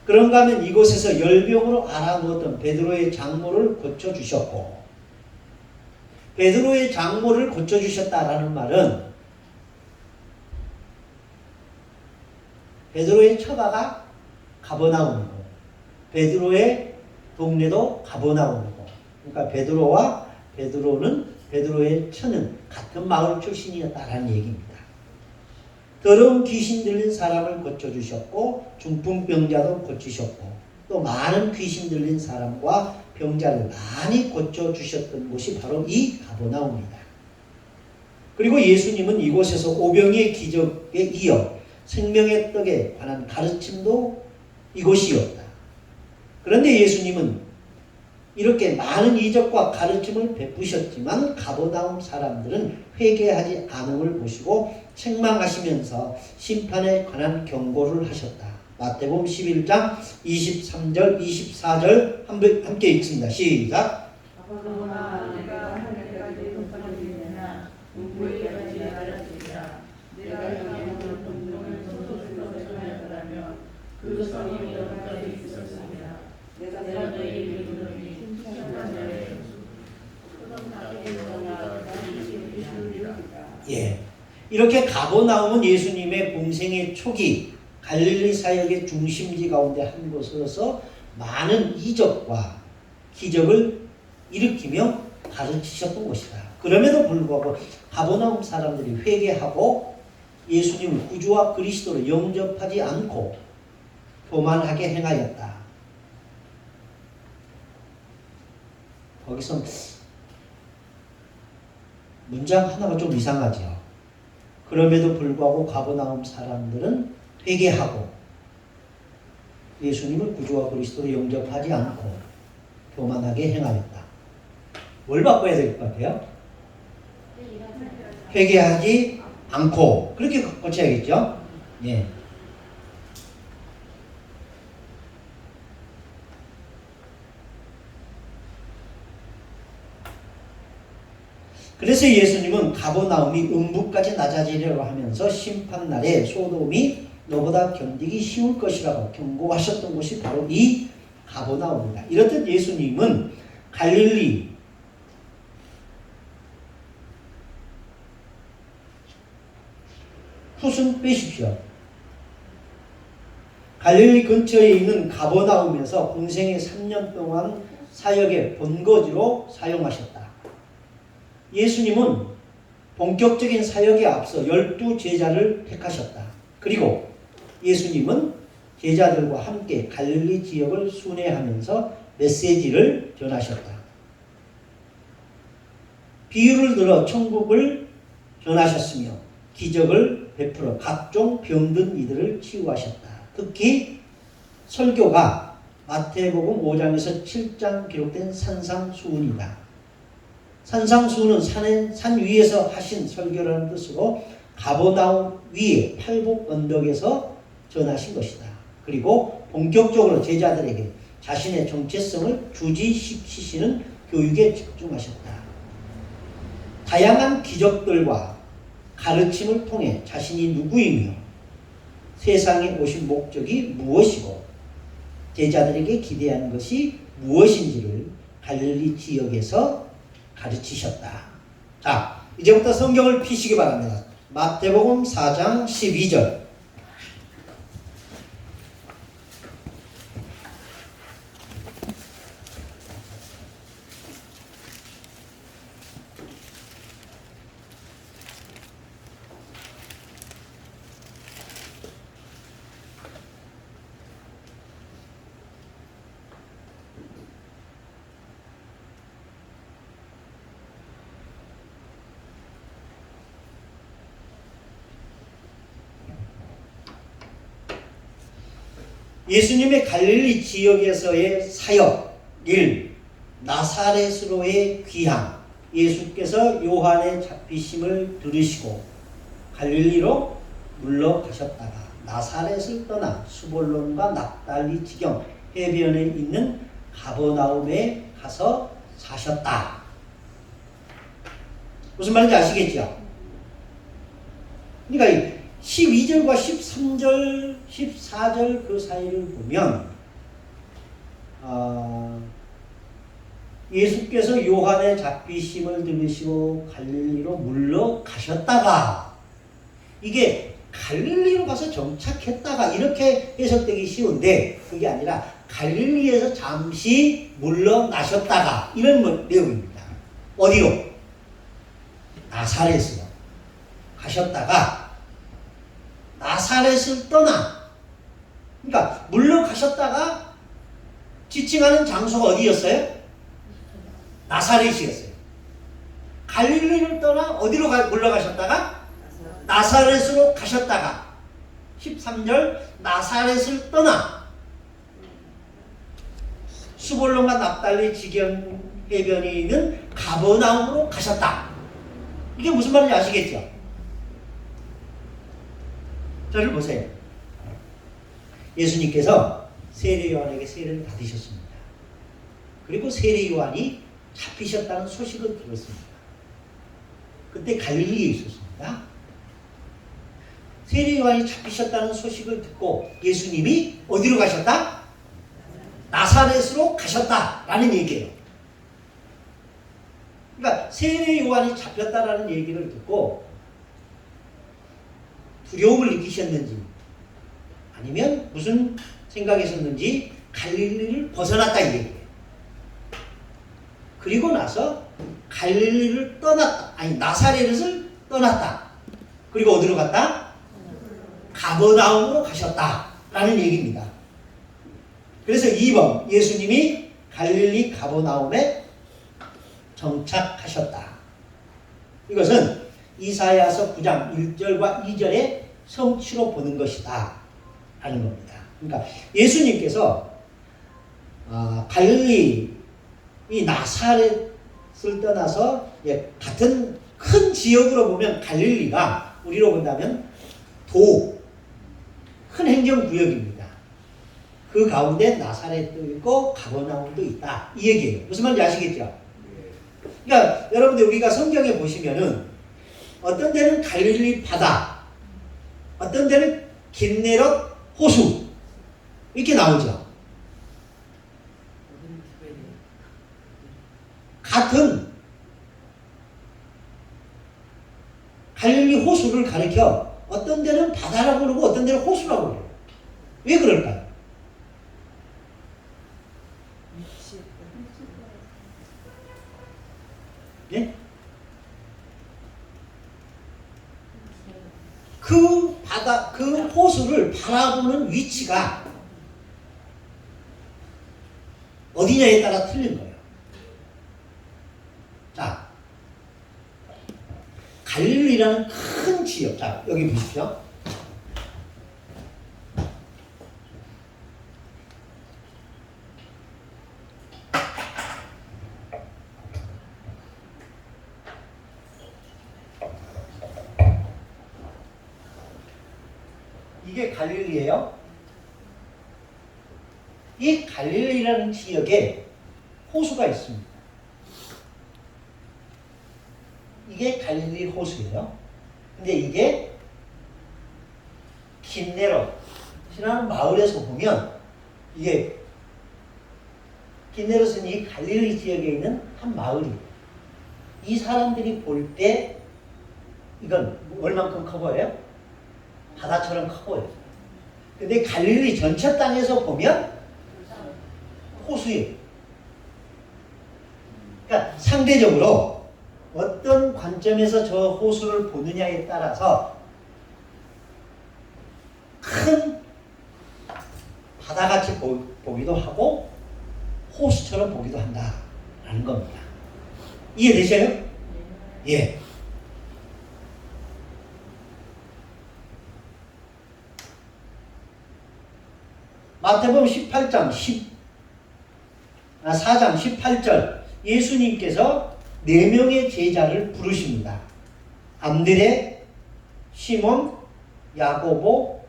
그런가 하면 이곳에서 열병으로 앓아누웠던 베드로의 장모를 고쳐주셨고, 베드로의 장모를 고쳐주셨다라는 말은 베드로의 처가가 가버나움이고 베드로의 동네도 가버나움이고, 그러니까 베드로의 처는 같은 마을 출신이었다라는 얘기입니다. 더러운 귀신 들린 사람을 고쳐주셨고 중풍병자도 고치셨고 또 많은 귀신 들린 사람과 병자를 많이 고쳐주셨던 곳이 바로 이 가버나움입니다. 그리고 예수님은 이곳에서 오병이의 기적에 이어 생명의 떡에 관한 가르침도 이곳이었다. 그런데 예수님은 이렇게 많은 이적과 가르침을 베푸셨지만 가버나움 사람들은 회개하지 않음을 보시고 책망하시면서 심판에 관한 경고를 하셨다. 마태복음 11장 23절 24절 함께 읽습니다. 시작. 가버나움아 내가 하늘까지 높아지느냐 우리에게 알려주리라. 내가 영원한 동정을 소속으로 전하였다면 그 성이 여기까지 있었습니다. 내가 너희 믿음이 예, 이렇게 가버나움은 예수님의 공생의 초기 갈릴리 사역의 중심지 가운데 한 곳으로서 많은 이적과 기적을 일으키며 가르치셨던 곳이다. 그럼에도 불구하고 가버나움 사람들이 회개하고 예수님을 구주와 그리스도로 영접하지 않고 교만하게 행하였다. 거기서 문장 하나가 좀 이상하죠. 그럼에도 불구하고 가버나움 사람들은 회개하고 예수님을 구주와 그리스도로 영접하지 않고 교만하게 행하였다. 뭘 바꿔야 될 것 같아요? 회개하지 않고 그렇게 고쳐야겠죠? 예. 그래서 예수님은 가버나움이 음부까지 낮아지려고 하면서 심판날에 소돔이 너보다 견디기 쉬울 것이라고 경고하셨던 곳이 바로 이 가버나움입니다. 이렇듯 예수님은 갈릴리 훗은 빼십시오. 갈릴리 근처에 있는 가버나움에서 공생의 3년 동안 사역의 본거지로 사용하셨다. 예수님은 본격적인 사역에 앞서 12제자를 택하셨다. 그리고 예수님은 제자들과 함께 갈릴리 지역을 순회하면서 메시지를 전하셨다. 비유를 들어 천국을 전하셨으며 기적을 베풀어 각종 병든 이들을 치유하셨다. 특히 설교가 마태복음 5장에서 7장 기록된 산상수훈이다. 산상수훈은 산 위에서 하신 설교라는 뜻으로 가버나움 위에 팔복 언덕에서 전하신 것이다. 그리고 본격적으로 제자들에게 자신의 정체성을 주지시키시는 교육에 집중하셨다. 다양한 기적들과 가르침을 통해 자신이 누구이며 세상에 오신 목적이 무엇이고 제자들에게 기대하는 것이 무엇인지를 갈릴리 지역에서 가르치셨다. 자, 이제부터 성경을 피시기 바랍니다. 마태복음 4장 12절. 예수님의 갈릴리 지역에서의 사역 1. 나사렛으로의 귀향. 예수께서 요한의 잡히심을 들으시고 갈릴리로 물러가셨다가 나사렛을 떠나 수볼론과 납달리 지경 해변에 있는 가버나움에 가서 사셨다. 무슨 말인지 아시겠죠? 그러니까 12절과 13절, 14절 그 사이를 보면 예수께서 요한의 잡히심을 들으시고 갈릴리로 물러가셨다가 이게 갈릴리로 가서 정착했다가 이렇게 해석되기 쉬운데 그게 아니라 갈릴리에서 잠시 물러나셨다가 이런 내용입니다. 어디로? 나사렛으로 가셨다가 나사렛을 떠나 그러니까 물러가셨다가 지칭하는 장소가 어디였어요? 나사렛이었어요. 갈릴리를 떠나 어디로 물러가셨다가? 나사렛으로 가셨다가 13절 나사렛을 떠나 수볼론과 납달리 지경 해변에 있는 가버나움으로 가셨다. 이게 무슨 말인지 아시겠죠? 저를 보세요. 예수님께서 세례 요한에게 세례를 받으셨습니다. 그리고 세례 요한이 잡히셨다는 소식을 들었습니다. 그때 갈릴리에 있었습니다. 세례 요한이 잡히셨다는 소식을 듣고 예수님이 어디로 가셨다? 나사렛으로 가셨다라는 얘기예요. 그러니까 세례 요한이 잡혔다라는 얘기를 듣고 두려움을 느끼셨는지 아니면 무슨 생각이셨는지 갈릴리를 벗어났다 이 얘기예요. 그리고 나서 갈릴리를 떠났다. 아니 나사렛을 떠났다. 그리고 어디로 갔다? 가버나움으로 가셨다라는 얘기입니다. 그래서 2번 예수님이 갈릴리 가버나움에 정착하셨다. 이것은 이사야서 9장 1절과 2절의 성취로 보는 것이다 라는 겁니다. 그러니까 예수님께서 갈릴리 이 나사렛을 떠나서 같은 큰 지역으로 보면 갈릴리가 우리로 본다면 큰 행정구역입니다. 그 가운데 나사렛도 있고 가버나움도 있다. 이 얘기예요. 무슨 말인지 아시겠죠? 그러니까 여러분들 우리가 성경에 보시면은 어떤 데는 갈릴리 바다, 어떤 데는 긴네롯 호수 이렇게 나오죠. 같은 갈릴리 호수를 가리켜 어떤 데는 바다라고 그러고 어떤 데는 호수라고 그래요. 왜 그럴까요? 네? 그 호수를 바라보는 위치가 어디냐에 따라 틀린 거예요. 자, 갈릴리라는 큰 지역. 자, 여기 보십시오. 이게 갈릴리예요. 이 갈릴리라는 지역에 호수가 있습니다. 이게 갈릴리 호수예요. 근데 이게 긴네롯이라는 마을에서 보면 이게 긴네롯은 이 갈릴리 지역에 있는 한 마을이에요. 이 사람들이 볼 때 이건 얼만큼 커 보여요? 바다처럼 커 보여요. 근데 갈릴리 전체 땅에서 보면 호수예요. 그러니까 상대적으로 어떤 관점에서 저 호수를 보느냐에 따라서 큰 바다같이 보기도 하고 호수처럼 보기도 한다라는 겁니다. 이해되셔요? 예. 마태복음 4장 18절 예수님께서 4명의 제자를 부르십니다. 안드레, 시몬, 야고보,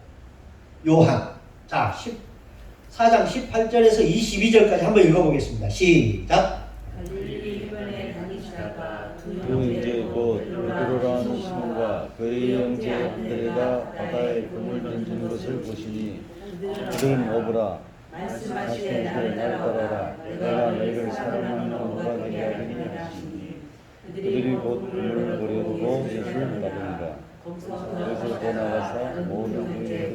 요한. 자, 4장 18절에서 22절까지 한번 읽어보겠습니다. 시작. 갈릴리 해변에 다니시다가 두 그 형제 곧 베드로라는 시몬과 그의 형제 안드레가 바다에 그물 던지는 것을 보시니 그들은 먹으라 말씀하시되 나를 날 따라라 따라오라 내가 너희를 사랑하는 누가 되게 하리니 하시니 그들이 곧 그물을 버려두고 예수를 따르니라. 거기서 더 나가서 모든 형제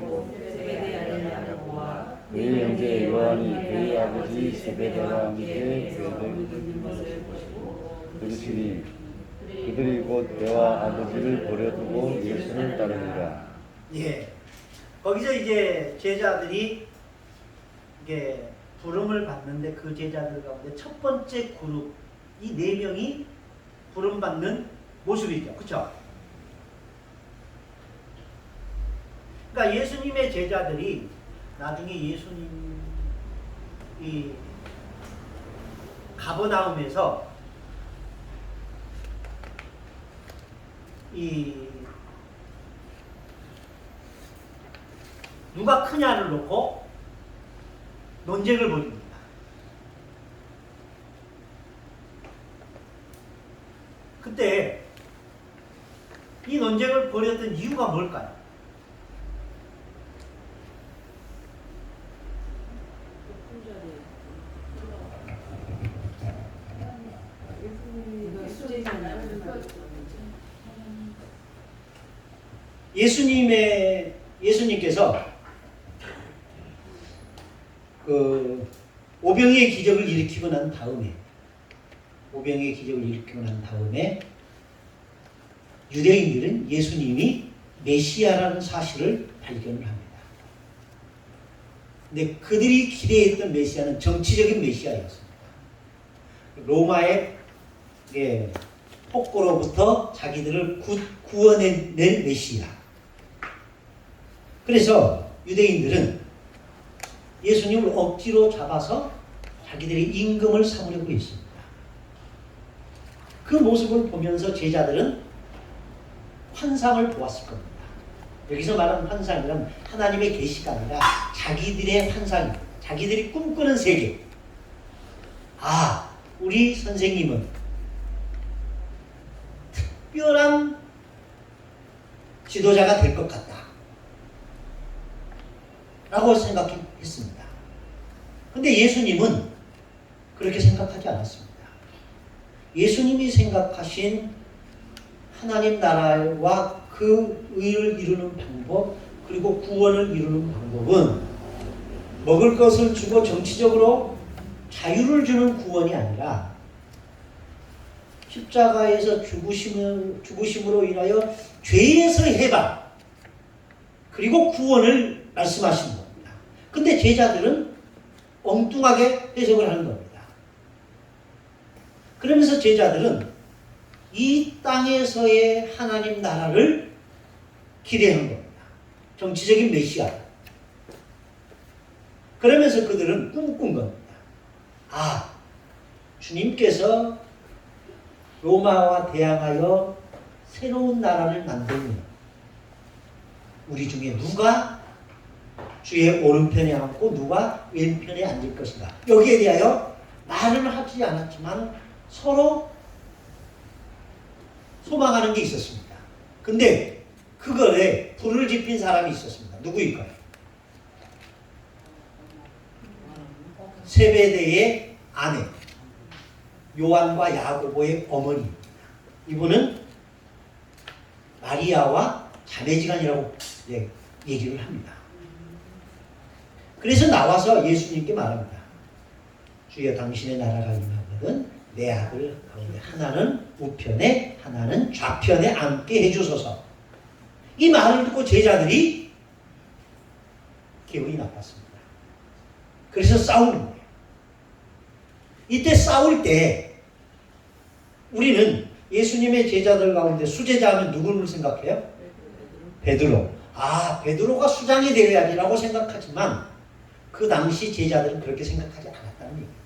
세베대 아들 야고보와 그의 형제 요한이 그의 아버지 세베대와 함께 있는 것을 보시고 들으시니 그들이 곧 배와 아버지를 버려두고 예수를 따르니라. 예. 거기서 이제 제자들이 이게 부름을 받는데 그 제자들 가운데 첫 번째 그룹 이 4명이 부름 받는 모습이죠. 그렇죠? 그러니까 예수님의 제자들이 나중에 예수님이 가버나움에서 누가 크냐를 놓고 논쟁을 벌입니다. 그때 이 논쟁을 벌였던 이유가 뭘까요? 예수님께서 그 오병이의 기적을 일으키고 난 다음에 유대인들은 예수님이 메시아라는 사실을 발견을 합니다. 근데 그들이 기대했던 메시아는 정치적인 메시아였습니다. 로마의 폭거로부터 자기들을 구원해낼 메시아. 그래서 유대인들은 예수님을 억지로 잡아서 자기들의 임금을 삼으려고 했습니다. 그 모습을 보면서 제자들은 환상을 보았을 겁니다. 여기서 말하는 환상이란 하나님의 계시가 아니라 자기들의 환상입니다. 자기들이 꿈꾸는 세계. 아, 우리 선생님은 특별한 지도자가 될 것 같다 라고 생각했습니다. 근데 예수님은 그렇게 생각하지 않았습니다. 예수님이 생각하신 하나님 나라와 그 의를 이루는 방법, 그리고 구원을 이루는 방법은 먹을 것을 주고 정치적으로 자유를 주는 구원이 아니라 십자가에서 죽으심으로 인하여 죄에서 해방, 그리고 구원을 말씀하신 겁니다. 근데 제자들은 엉뚱하게 해석을 하는 겁니다. 그러면서 제자들은 이 땅에서의 하나님 나라를 기대한 겁니다. 정치적인 메시아. 그러면서 그들은 꿈꾼 겁니다. 아, 주님께서 로마와 대항하여 새로운 나라를 만들면 우리 중에 누가 주의 오른편에 앉고 누가 왼편에 앉을 것인가. 여기에 대하여 말은 하지 않았지만 서로 소망하는 게 있었습니다. 근데 그거에 불을 지핀 사람이 있었습니다. 누구일까요? 세베대의 아내, 요한과 야고보의 어머니입니다. 이분은 마리아와 자매지간이라고 얘기를 합니다. 그래서 나와서 예수님께 말합니다. 주여, 당신의 나라가 임하거든 내 아들 가운데 하나는 우편에 하나는 좌편에 앉게 해주소서. 이 말을 듣고 제자들이 기분이 나빴습니다. 그래서 싸우는 거예요. 이때 싸울 때 우리는 예수님의 제자들 가운데 수제자 하면 누구를 생각해요? 베드로. 아, 베드로가 수장이 되어야지라고 생각하지만 그 당시 제자들은 그렇게 생각하지 않았다는 얘기입니다.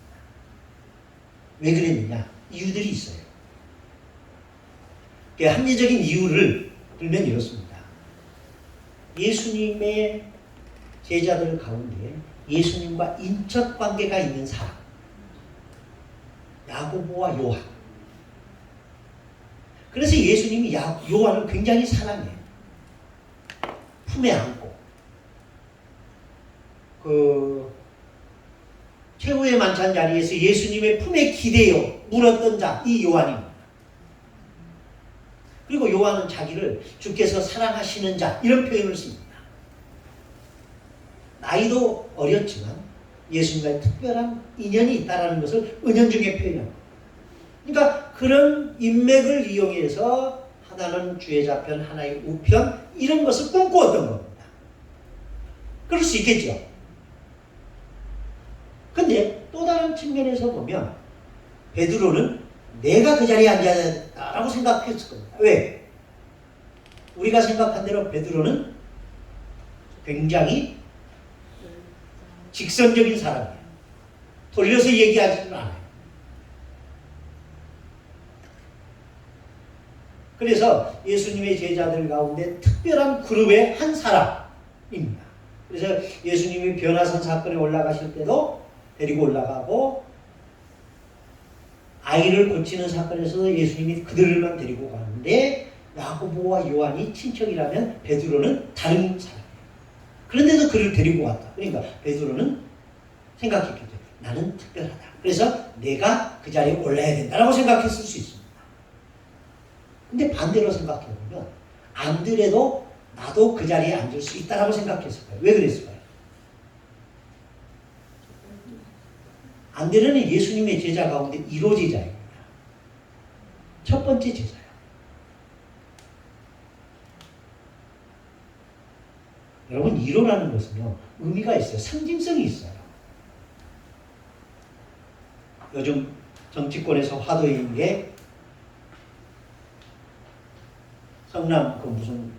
왜 그랬느냐? 이유들이 있어요. 합리적인 이유를 들면 이렇습니다. 예수님의 제자들 가운데 예수님과 인적 관계가 있는 사람, 야고보와 요한. 그래서 예수님이 요한을 굉장히 사랑해요. 품에 안고 그 최후의 만찬 자리에서 예수님의 품에 기대어 물었던 자, 이 요한입니다. 그리고 요한은 자기를 주께서 사랑하시는 자, 이런 표현을 씁니다. 나이도 어렸지만 예수님과의 특별한 인연이 있다는 것을 은연중에 표현합니다. 그러니까 그런 인맥을 이용해서 하나는 주의 좌편, 하나의 우편, 이런 것을 꿈꾸었던 겁니다. 그럴 수 있겠죠. 근데 또 다른 측면에서 보면 베드로는 내가 그 자리에 앉아야 된다라고 생각했을 겁니다. 왜? 우리가 생각한 대로 베드로는 굉장히 직선적인 사람이에요. 돌려서 얘기하지는 않아요. 그래서 예수님의 제자들 가운데 특별한 그룹의 한 사람입니다. 그래서 예수님이 변화산 사건에 올라가실 때도 데리고 올라가고, 아이를 고치는 사건에서도 예수님이 그들만 데리고 가는데, 야고보와 요한이 친척이라면 베드로는 다른 사람이에요. 그런데도 그를 데리고 왔다. 그러니까 베드로는 생각했겠죠. 나는 특별하다. 그래서 내가 그 자리에 올라야 된다라고 생각했을 수 있습니다. 근데 반대로 생각해보면 안드레도 나도 그 자리에 앉을 수 있다라고 생각했을 거예요. 왜 그랬을까요? 안드레는 예수님의 제자 가운데 1호 제자입니다. 첫 번째 제자예요. 여러분, 1호라는 것은요, 의미가 있어요. 상징성이 있어요. 요즘 정치권에서 화두인 게 성남 그 무슨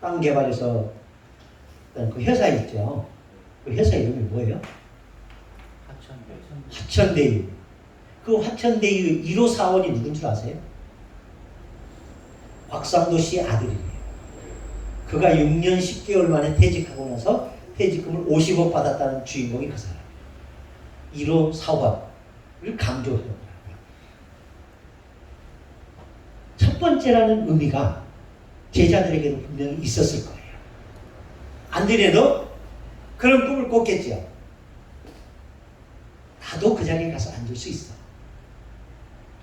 땅 개발에서 그 회사 있죠. 그 회사 이름이 뭐예요? 화천대유. 그 화천대유 1호 사원이 누군 줄 아세요? 곽상도 씨 아들이에요. 그가 6년 10개월 만에 퇴직하고 나서 퇴직금을 50억 받았다는 주인공이 그 사람. 1호 사원을 강조해요. 첫 번째라는 의미가 제자들에게도 분명히 있었을 거예요. 안드레도 그런 꿈을 꿨겠죠. 나도 그 자리에 가서 앉을 수 있어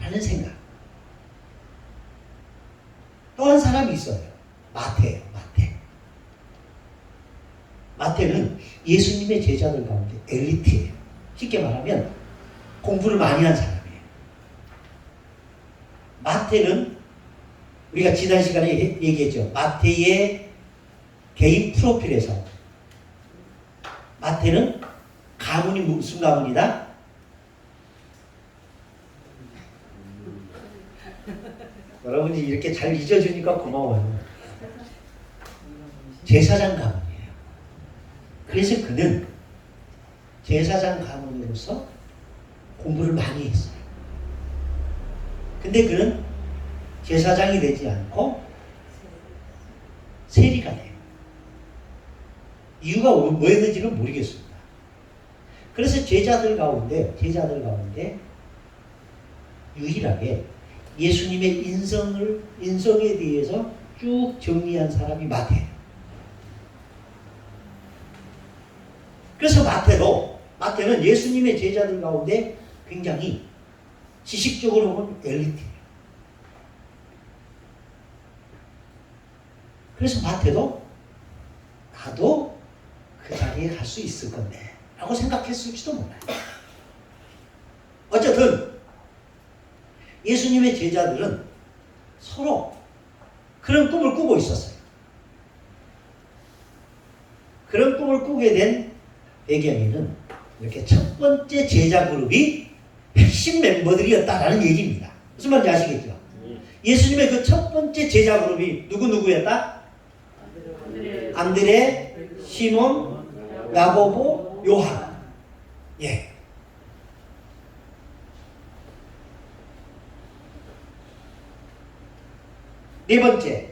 라는 생각. 또 한 사람이 있어요. 마태예요. 마태는 예수님의 제자들 가운데 엘리트예요. 쉽게 말하면 공부를 많이 한 사람이에요. 마태는 우리가 지난 시간에 얘기했죠. 마태의 개인 프로필에서 마태는 가문이 무슨 가문이다? 여러분이 이렇게 잘 잊어주니까 고마워요. 제사장 가문이에요. 그래서 그는 제사장 가문으로서 공부를 많이 했어요. 근데 그는 제사장이 되지 않고 세리가 돼요. 이유가 뭐였는지는 모르겠습니다. 그래서 제자들 가운데 유일하게 예수님의 인성에 대해서 쭉 정리한 사람이 마태예요. 그래서 마태는 예수님의 제자들 가운데 굉장히 지식적으로 보면 엘리트예요. 그래서 마태도 나도 그 자리에 갈 수 있을 건데 라고 생각했을지도 몰라요. 어쨌든 예수님의 제자들은 서로 그런 꿈을 꾸고 있었어요. 그런 꿈을 꾸게 된 배경에는 이렇게 첫 번째 제자 그룹이 핵심 멤버들이었다라는 얘기입니다. 무슨 말인지 아시겠죠? 예수님의 그 첫 번째 제자 그룹이 누구였다? 안드레, 시몬, 야고보, 요한. 예. 네 번째,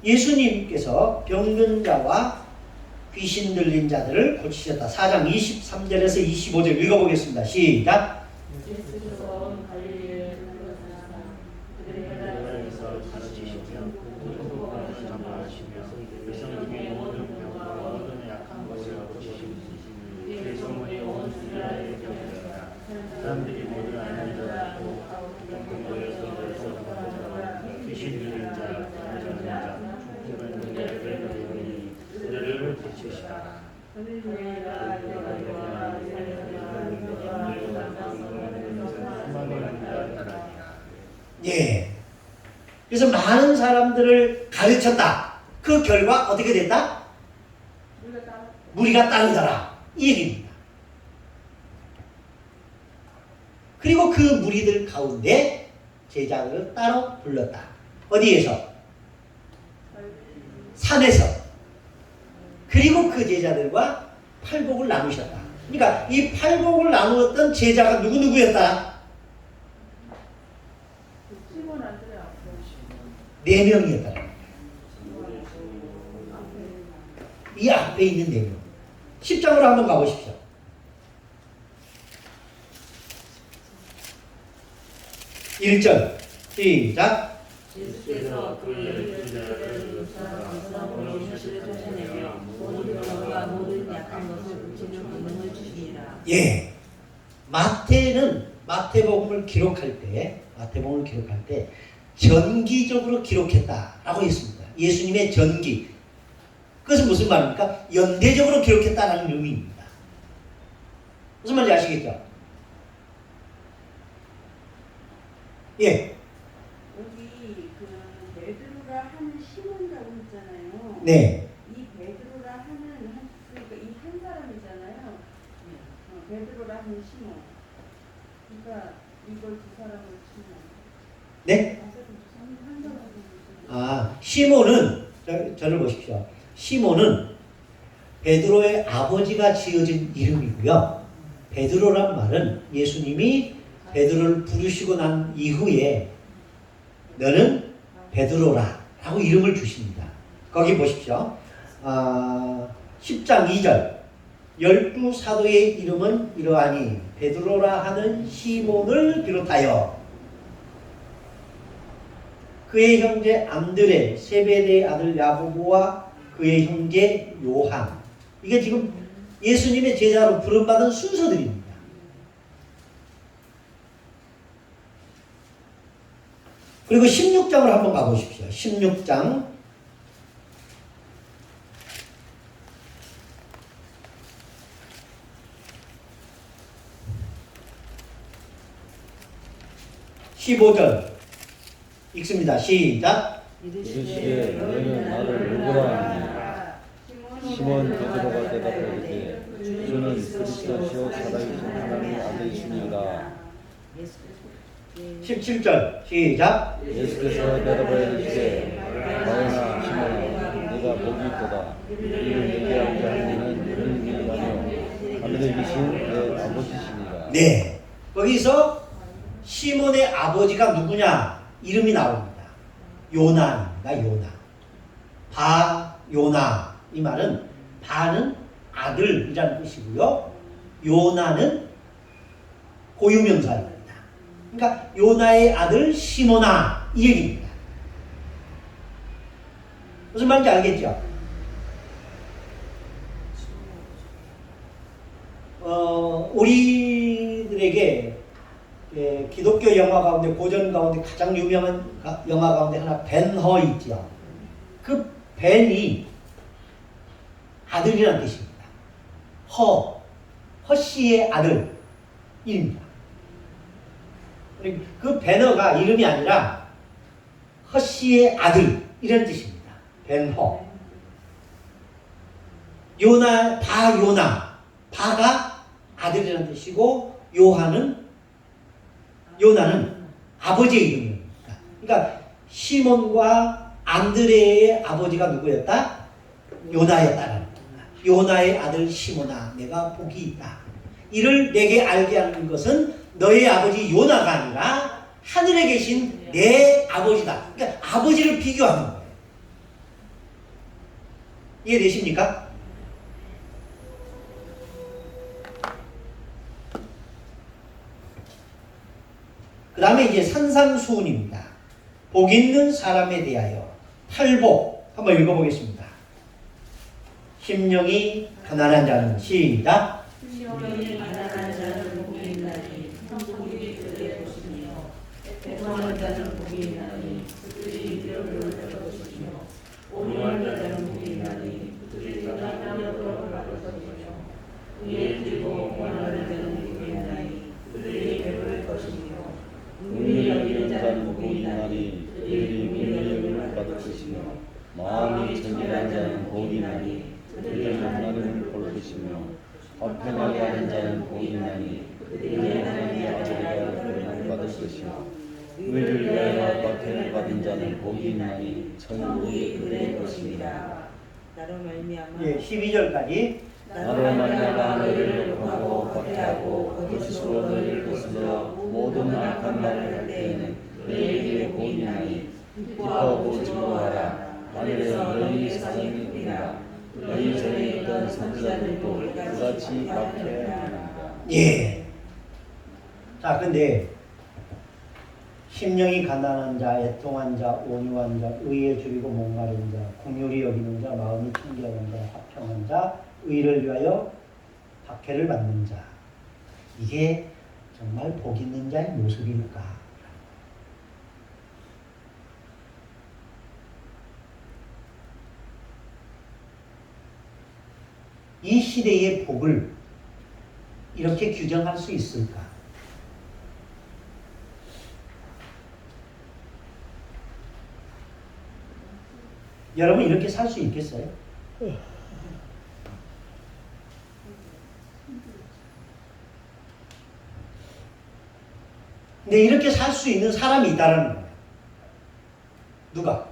예수님께서 병든자와 귀신 들린 자들을 고치셨다. 4장 23절에서 25절 읽어보겠습니다. 시작. 예. 그래서 많은 사람들을 가르쳤다. 그 결과 어떻게 됐다? 무리가 따르더라. 이 얘기입니다. 그리고 그 무리들 가운데 제자들을 따로 불렀다. 어디에서? 산에서. 그리고 그 제자들과 팔복을 나누셨다. 그러니까 이 팔복을 나누었던 제자가 누구였다? 4명이었다. 이 앞에 있는 4명. 10장으로 한번 가보십시오. (1절) 시작. 예수께서 그의 제자들을 쫓아내며 모든 병과 모든 약한 것을 고치는 권능을 주시니라. 예. 마태복음을 기록할 때 전기적으로 기록했다라고 했습니다. 예수님의 전기. 그것은 무슨 말입니까? 연대적으로 기록했다라는 의미입니다. 무슨 말인지 아시겠죠? 예. 여기 그 베드로라 하는 시몬이라고 했잖아요. 네. 이 베드로라 하는 그러니까 이 한 사람이잖아요. 베드로라 하는 시몬. 그러니까 이걸 두 사람을 치면. 네? 한 사람을 아, 시몬은 저를 보십시오. 시몬은 베드로의 아버지가 지어진 이름이고요. 베드로란 말은 예수님이 베드로를 부르시고 난 이후에 너는 베드로라 라고 이름을 주십니다. 거기 보십시오. 10장 2절 12사도의 이름은 이러하니 베드로라 하는 시몬을 비롯하여 그의 형제 안드레, 세베대의 아들 야고보와 그의 형제 요한. 이게 지금 예수님의 제자로 부름받은 순서들입니다. 그리고 16장을 한번 가보십시오. 16장 15절 읽습니다. 시작. 이르시되 너희는 나를 누구라 하니 시몬 베드로가 대답하되 주는 그리스도시요 살아계신 하나님의 아들이시니라. 17절 시작. 예수께서 대답하여 이르시되 나오나 시몬아 네가 복이 있도다. 이를 내게 알게 한 이는 너희는 아니요 하늘에 계신 내 아버지시니라. 네. 거기서 시몬의 아버지가 누구냐? 이름이 나옵니다. 요나입니다. 요나. 바 요나. 이 말은 바는 아들이라는 뜻이고요. 요나는 고유명사입니다. 그러니까 요나의 아들 시몬아 이 얘기입니다. 무슨 말인지 알겠죠? 우리들에게 기독교 영화 가운데 고전 가운데 가장 유명한 영화 가운데 하나 벤허 있죠. 그 벤이 아들이라는 뜻입니다. 허씨의 아들입니다. 그 벤허가 이름이 아니라 허씨의 아들 이런 뜻입니다. 벤허. 요나, 바요나. 바가 아들이라는 뜻이고 요나는 아버지의 이름입니다. 그러니까 시몬과 안드레의 아버지가 누구였다? 요나였다라는 겁니다. 요나의 아들 시몬아 내가 복이 있다. 이를 내게 알게 하는 것은 너의 아버지 요나가 아니라 하늘에 계신 내 아버지다. 그러니까 아버지를 비교하는 거예요. 이해되십니까? 그 다음에 이제 산상수훈입니다. 복 있는 사람에 대하여 팔복 한번 읽어보겠습니다. 심령이 가난한 자는 시작. 심령이 가난한 자는 복이 있나니 천국이 그들의 것이며 배고픈 자는 복이 있나니 그들이 위로를 받을 것이며 온유한 자는 복이 있나니 그들이 영향력을 받을 것이며 의에 들고 원하는 자는 복이 있나니 그들이 배부를 것이며 은밀히 여기는 자는 복이 있나니 그들이 은밀히 받을 것이며 마음이 정결한 자는 복이 있나니 그들이 하나님을 볼 것이며 화평을 가는 자는 복이 있나니 그들이 하나님의 아버지가 그를 받을 것이며 의를 위하여 박해를 받은 자는 복이 있나니 천국이 그들의 것입니다. 나로 말미암아 12절까지 나로 말미암아 너희를 욕하고 박해하고 거짓으로 너희를 거슬러 모든 악한 말을 할 때에는 너희에게 복이 있나니 기뻐하고 즐거워하라. 하늘에서 너희 세상이 크리라. 너희 전에 있던 선지자들도 그같이 박해하리라. 예. 자, 근데 심령이 가난한 자, 애통한 자, 온유한 자, 의에 줄이고 목마른 자, 긍휼히 여기는 자, 마음이 청결한 자, 화평한 자, 의를 위하여 박해를 받는 자. 이게 정말 복 있는 자의 모습일까? 이 시대의 복을 이렇게 규정할 수 있을까? 여러분 이렇게 살 수 있겠어요? 근데 이렇게 살 수 있는 사람이 있다는 거예요. 누가?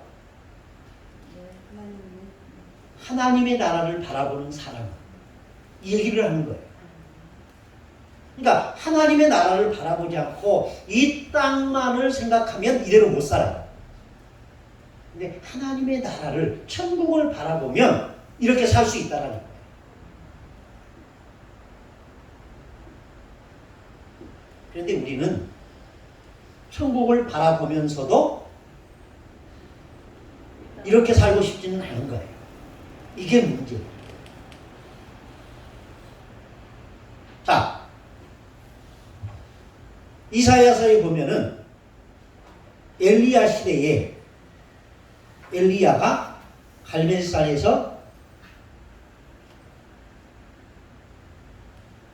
하나님의 나라를 바라보는 사람, 이 얘기를 하는 거예요. 그러니까 하나님의 나라를 바라보지 않고 이 땅만을 생각하면 이대로 못 살아요. 근데 하나님의 나라를, 천국을 바라보면 이렇게 살 수 있다라는 거예요. 그런데 우리는 천국을 바라보면서도 이렇게 살고 싶지는 않은 거예요. 이게 문제예요. 자, 이사야서에 보면은 엘리야 시대에 엘리야가 갈멜산에서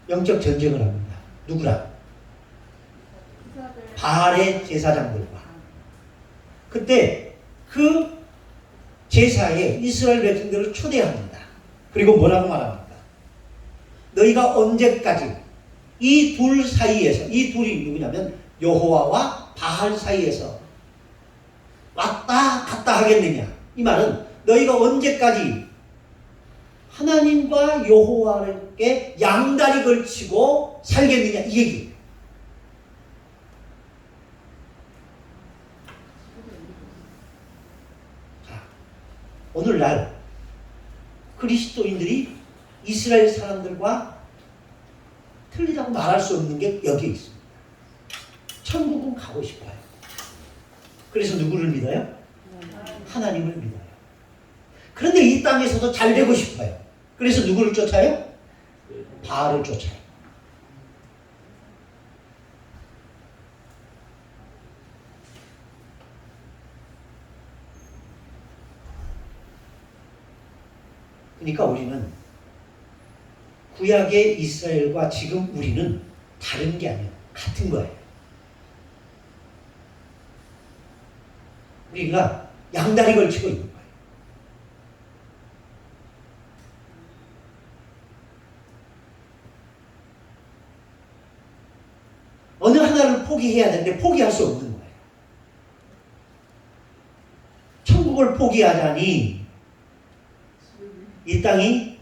영적 전쟁을 합니다. 누구랑? 바알의 제사장들과. 그때 그 제사에 이스라엘 백성들을 초대합니다. 그리고 뭐라고 말합니까? 너희가 언제까지 이 둘 사이에서, 이 둘이 누구냐면 여호와와 바알 사이에서 왔다 갔다 하겠느냐? 이 말은 너희가 언제까지 하나님과 여호와께 양다리 걸치고 살겠느냐? 이 얘기. 자, 오늘날 그리스도인들이 이스라엘 사람들과 틀리다고 말할 수 없는 게 여기에 있습니다. 천국은 가고 싶어요. 그래서 누구를 믿어요? 하나님을 믿어요. 그런데 이 땅에서도 잘 되고 싶어요. 그래서 누구를 쫓아요? 바알을 쫓아요. 그러니까 우리는 구약의 이스라엘과 지금 우리는 다른 게 아니에요. 같은 거예요. 우리가 양다리 걸치고 있는 거예요. 어느 하나를 포기해야 되는데 포기할 수 없는 거예요. 천국을 포기하자니 이 땅이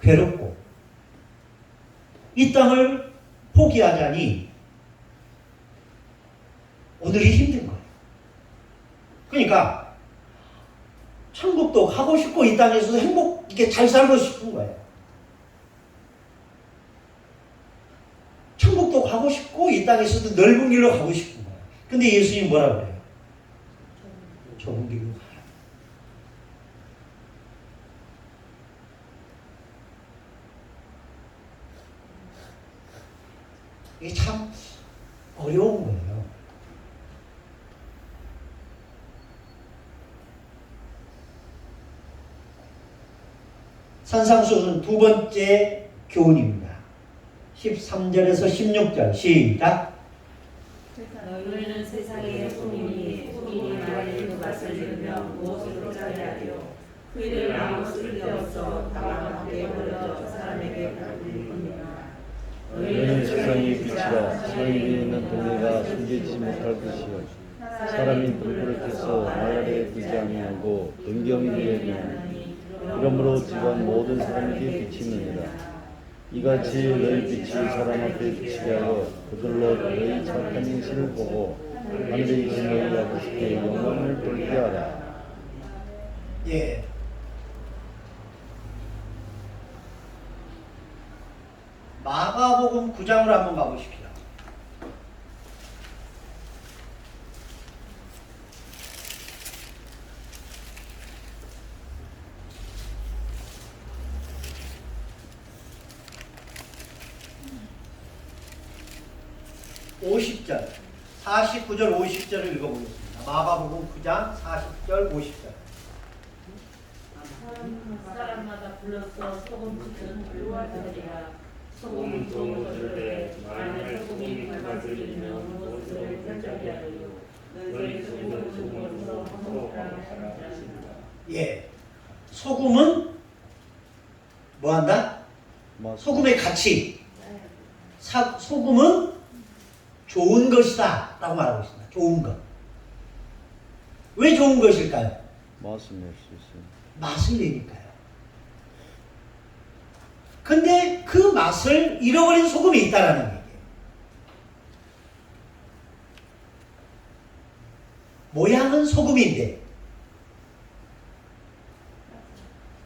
괴롭고, 이 땅을 포기하자니 오늘이 힘든 거예요. 그러니까 천국도 가고 싶고 이 땅에서도 행복하게 잘 살고 싶은 거예요. 천국도 가고 싶고 이 땅에서도 넓은 길로 가고 싶은 거예요. 근데 예수님 뭐라고 해요? 좁은 길로 가라. 이게 참 어려운 거예요. 산상수훈은 두 번째 교훈입니다. 13절에서 16절 시작. 너희는 세상의 소민이 말하는 것을 들으며 무엇으로 짜리하리요? 그들은 아무 쓸데없어 다만 함께 걸려 사람에게 발굴릴 뿐이라. 너희는 세상의 빛이라. 세상에 있는 동네가 숨기지 못할 것이요 사람이 불불을 켜서 말 아래 두지 아니하고 은경위에 두나니 이러므로 집안 모든 사람에게 비치느니라. 이같이 너희 빛이 사람 앞에 비치게 하여 그들로 너희 착한 행실을 보고 하늘에 계신 너희 아버지께 영광을 돌게 하라. 예. 마가복음 9장으로 한번 가보십시오. (50절) 49절 50절을 읽어보겠습니다. 마가복음 9장 40절 50절. 사람마다 불러서 소금 찢은 불과 들으리라. 소금은 좋은 것을 때 만일 소금이 불맛을 잃으면 무엇을 펼쳐리하리요? 너희 소금은 좋은 것으로 한국사람 하십니다. 예. 소금은 뭐 한다? 소금의 가치. 소금은 좋은 것이다 라고 말하고 있습니다. 좋은 것. 왜 좋은 것일까요? 맛을 낼 수 있어요. 맛을 내니까요. 근데 그 맛을 잃어버린 소금이 있다라는 얘기예요. 모양은 소금인데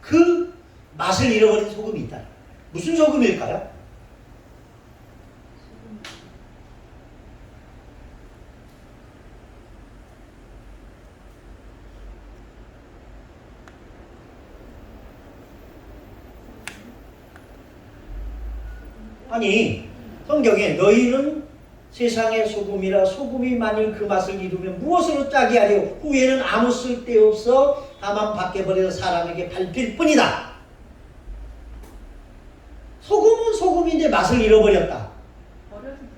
그 맛을 잃어버린 소금이 있다. 무슨 소금일까요? 아니, 성경에 너희는 세상의 소금이라 소금이 만일 그 맛을 잃으면 무엇으로 짜게 하려 후에는 아무 쓸데없어 다만 밖에 버려서 사람에게 밟힐 뿐이다. 소금은 소금인데 맛을 잃어버렸다. 버려진 소금.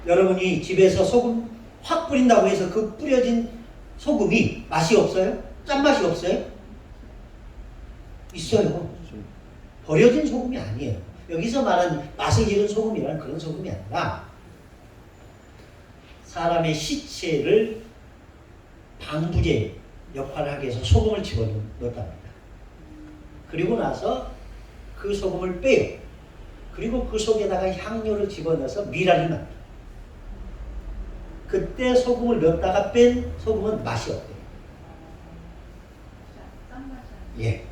여러분이 집에서 소금 확 뿌린다고 해서 그 뿌려진 소금이 맛이 없어요? 짠맛이 없어요? 있어요. 버려진 소금이 아니에요. 여기서 말하는 맛을 잃은 소금이라는 그런 소금이 아니라 사람의 시체를 방부제 역할을 하기 위해서 소금을 집어넣었답니다. 그리고 나서 그 소금을 빼요. 그리고 그 속에다가 향료를 집어넣어서 미랄을 만들어요. 그때 소금을 넣었다가 뺀 소금은 맛이 없대요. 짠맛이 예.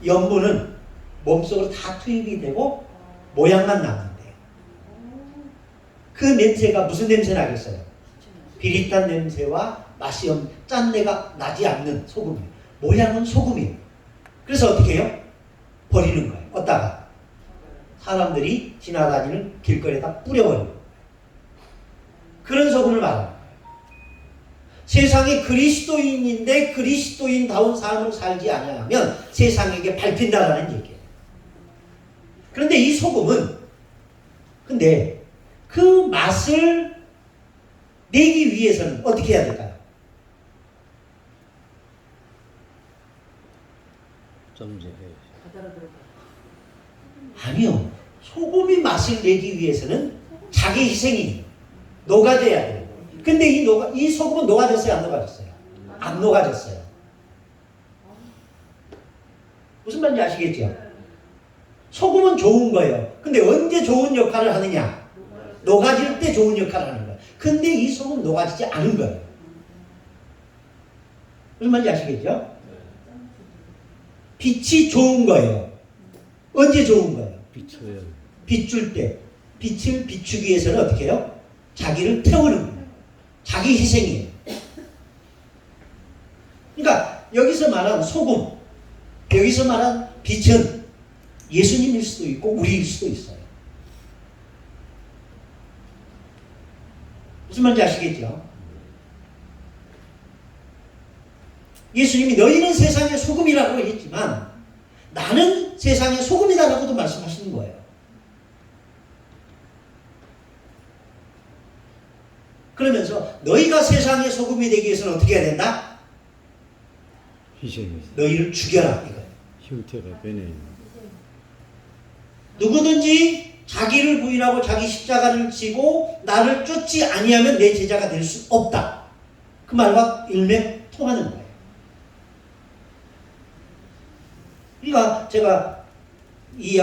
염분은 몸속으로 다 투입이 되고 모양만 남는데요. 그 냄새가 무슨 냄새 나겠어요? 비릿한 냄새와 맛이 없는 짠내가 나지 않는 소금이에요. 모양은 소금이에요. 그래서 어떻게 해요? 버리는 거예요. 어디다가? 사람들이 지나다니는 길거리에다 뿌려버리는 거예요. 그런 소금을 말합니다. 세상에 그리스도인인데 그리스도인다운 삶을 살지 않으면 세상에게 밟힌다라는 얘기예요. 그런데 이 소금은 근데 그 맛을 내기 위해서는 어떻게 해야 될까요? 아니요. 소금이 맛을 내기 위해서는 자기 희생이 녹아져야 돼요. 근데 이 소금은 녹아졌어요? 안 녹아졌어요? 안 녹아졌어요. 무슨 말인지 아시겠죠? 소금은 좋은 거예요. 근데 언제 좋은 역할을 하느냐? 녹아질 때 좋은 역할을 하는 거예요. 근데 이 소금은 녹아지지 않은 거예요. 무슨 말인지 아시겠죠? 빛이 좋은 거예요. 언제 좋은 거예요? 비출 때. 빛을 비추기 위해서는 어떻게 해요? 자기를 태우는 거예요. 자기 희생이에요. 그러니까 여기서 말한 소금, 여기서 말한 빛은 예수님일 수도 있고 우리일 수도 있어요. 무슨 말인지 아시겠죠? 예수님이 너희는 세상의 소금이라고 했지만 나는 세상의 소금이다라고도 말씀하시는 거예요. 그러면서 너희가 세상의 소금이 되기 위해서는 어떻게 해야 된다? 희생이 너희를 죽여라 이거예요. 형태가 변해. 누구든지 자기를 부인하고 자기 십자가를 지고 나를 쫓지 아니하면 내 제자가 될 수 없다. 그 말과 일맥통하는 거예요. 그러니까 제가 이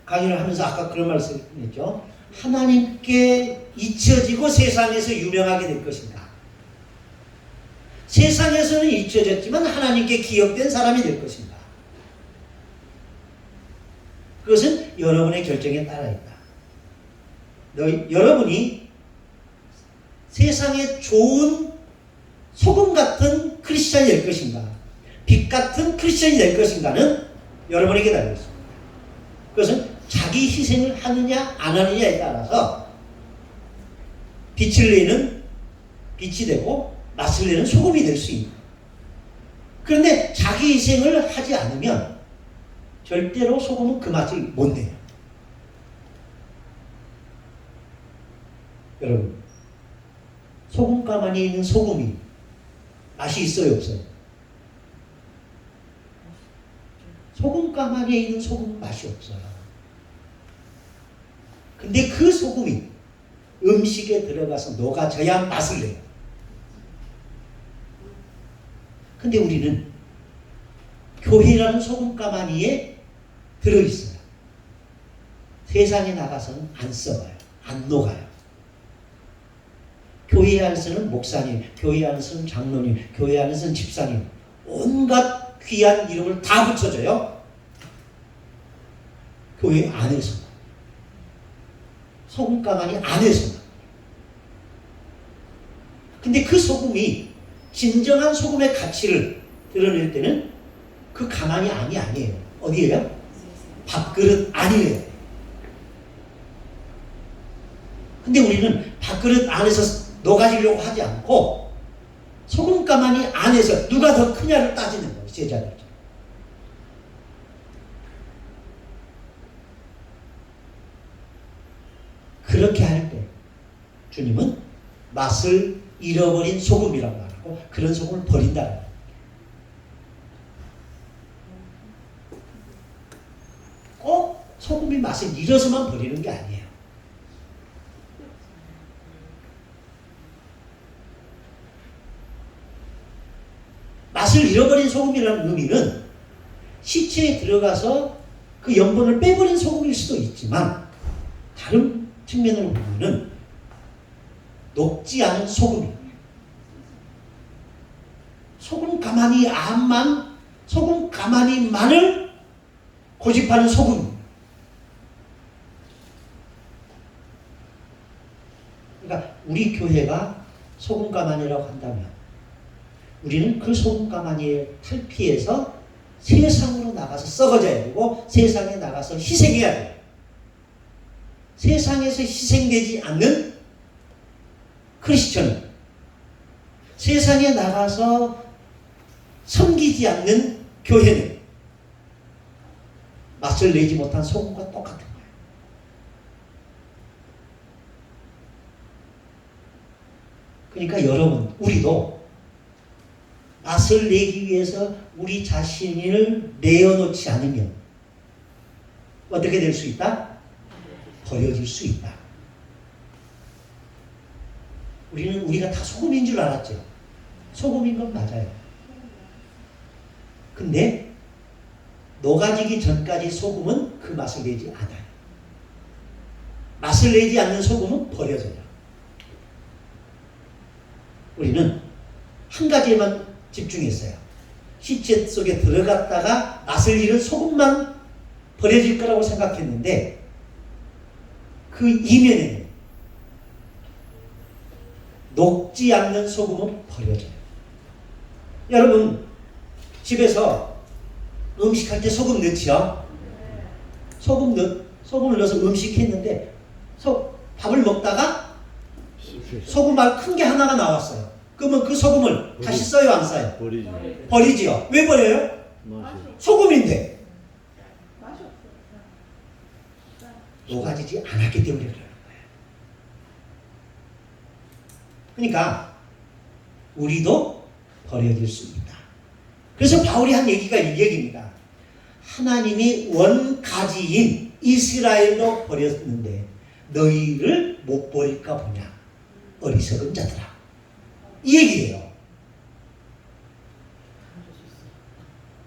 강의를 하면서 아까 그런 말씀했죠. 하나님께 잊혀지고 세상에서 유명하게 될 것인가? 세상에서는 잊혀졌지만 하나님께 기억된 사람이 될 것인가? 그것은 여러분의 결정에 따라 있다. 여러분이 세상에 좋은 소금 같은 크리스찬이 될 것인가? 빛 같은 크리스찬이 될 것인가는 여러분에게 달려 있습니다. 그것은 자기 희생을 하느냐 안 하느냐에 따라서 빛을 내는 빛이 되고 맛을 내는 소금이 될 수 있는. 그런데 자기 희생을 하지 않으면 절대로 소금은 그 맛을 못 내요. 여러분, 소금가만에 있는 소금이 맛이 있어요, 없어요? 소금가만에 있는 소금은 맛이 없어요. 근데 그 소금이 음식에 들어가서 녹아져야 맛을 내요. 근데 우리는 교회라는 소금가마니에 들어있어요. 세상에 나가서는 안 썩어요. 안 녹아요. 교회 안에서는 목사님, 교회 안에서는 장로님, 교회 안에서는 집사님, 온갖 귀한 이름을 다 붙여줘요. 교회 안에서, 소금가마니 안에서. 근데 그 소금이 진정한 소금의 가치를 드러낼 때는 그 가마니 안이 아니에요. 어디예요? 밥그릇 안이에요. 근데 우리는 밥그릇 안에서 녹아지려고 하지 않고 소금가마니 안에서 누가 더 크냐를 따지는 거예요. 제자들. 그렇게 할 때 주님은 맛을 잃어버린 소금이라고 말하고 그런 소금을 버린다는 거예요. 꼭 소금이 맛을 잃어서만 버리는 게 아니에요. 맛을 잃어버린 소금이라는 의미는 시체에 들어가서 그 염분을 빼버린 소금일 수도 있지만 다른 측면으로 보면은 녹지 않은 소금이에요. 소금 가마니만을 고집하는 소금입니다. 그러니까 우리 교회가 소금 가마니라고 한다면 우리는 그 소금 가마니에 탈피해서 세상으로 나가서 썩어져야 되고 세상에 나가서 희생해야 돼요. 세상에서 희생되지 않는 크리스천은 세상에 나가서 섬기지 않는 교회는 맛을 내지 못한 소금과 똑같은 거예요. 그러니까 여러분, 우리도 맛을 내기 위해서 우리 자신을 내어놓지 않으면 어떻게 될 수 있다? 버려질 수 있다. 우리가 다 소금인 줄 알았죠. 소금인 건 맞아요. 근데 녹아지기 전까지 소금은 그 맛을 내지 않아요. 맛을 내지 않는 소금은 버려져요. 우리는 한 가지에만 집중했어요. 시체 속에 들어갔다가 맛을 잃은 소금만 버려질 거라고 생각했는데 그 이면에는 녹지 않는 소금은 버려져요. 여러분 집에서 음식할 때 소금 넣지요? 소금을 넣어서 음식 했는데 밥을 먹다가 소금알 큰 게 하나가 나왔어요. 그러면 그 소금을 다시 써요, 안 써요? 버리지요. 왜 버려요? 소금인데 녹아지지 않았기 때문에 그러는 거예요. 그러니까 우리도 버려질 수 있다. 그래서 바울이 한 얘기가 이 얘기입니다. 하나님이 원가지인 이스라엘도 버렸는데 너희를 못 버릴까 보냐, 어리석은 자들아. 이 얘기예요.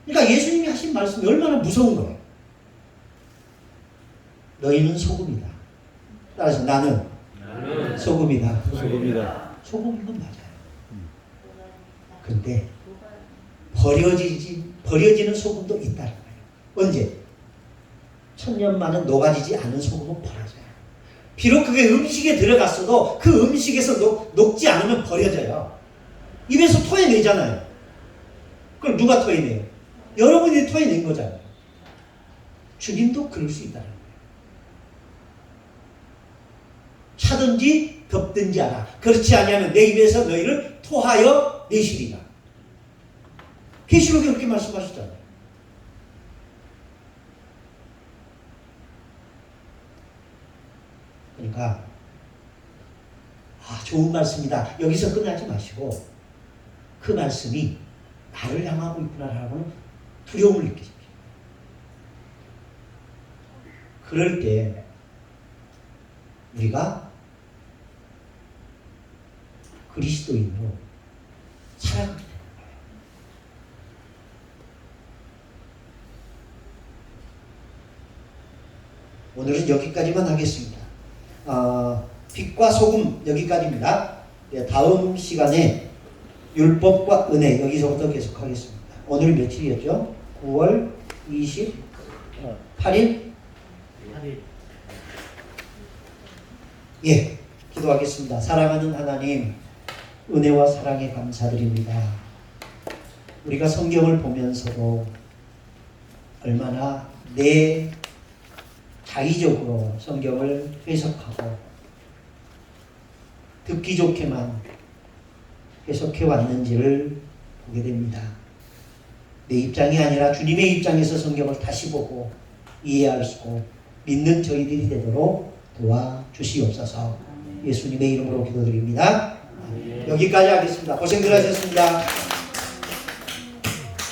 그러니까 예수님이 하신 말씀이 얼마나 무서운 거예요. 너희는 소금이다. 따라서 나는 소금이다. 소금인 건 맞아요. 근데 버려지는 소금도 있다는 거예요. 언제? 천년만은 녹아지지 않은 소금은 버려져요. 비록 그게 음식에 들어갔어도 그 음식에서 녹지 않으면 버려져요. 입에서 토해내잖아요. 그걸 누가 토해내요? 여러분이 토해낸 거잖아요. 주님도 그럴 수 있다는 거예요. 차든지 덮든지 하라. 그렇지 아니하면 내 입에서 너희를 토하여 내시리라. 계시록에 그렇게 말씀하셨잖아요. 그러니까 좋은 말씀이다. 여기서 끝나지 마시고 그 말씀이 나를 향하고 있구나라고는 두려움을 느끼십시오. 그럴 때 우리가 그리스도인으로 살아가게 되는 거예요. 오늘은 여기까지만 하겠습니다. 빛과 소금 여기까지입니다. 네, 다음 시간에 율법과 은혜 여기서부터 계속하겠습니다. 오늘 며칠이었죠? 9월 28일? 예, 기도하겠습니다. 사랑하는 하나님, 은혜와 사랑에 감사드립니다. 우리가 성경을 보면서도 얼마나 내 자의적으로 성경을 해석하고 듣기 좋게만 해석해 왔는지를 보게 됩니다. 내 입장이 아니라 주님의 입장에서 성경을 다시 보고 이해할 수 있고 믿는 저희들이 되도록 도와주시옵소서. 예수님의 이름으로 기도드립니다. 여기까지 하겠습니다. 고생들 하셨습니다.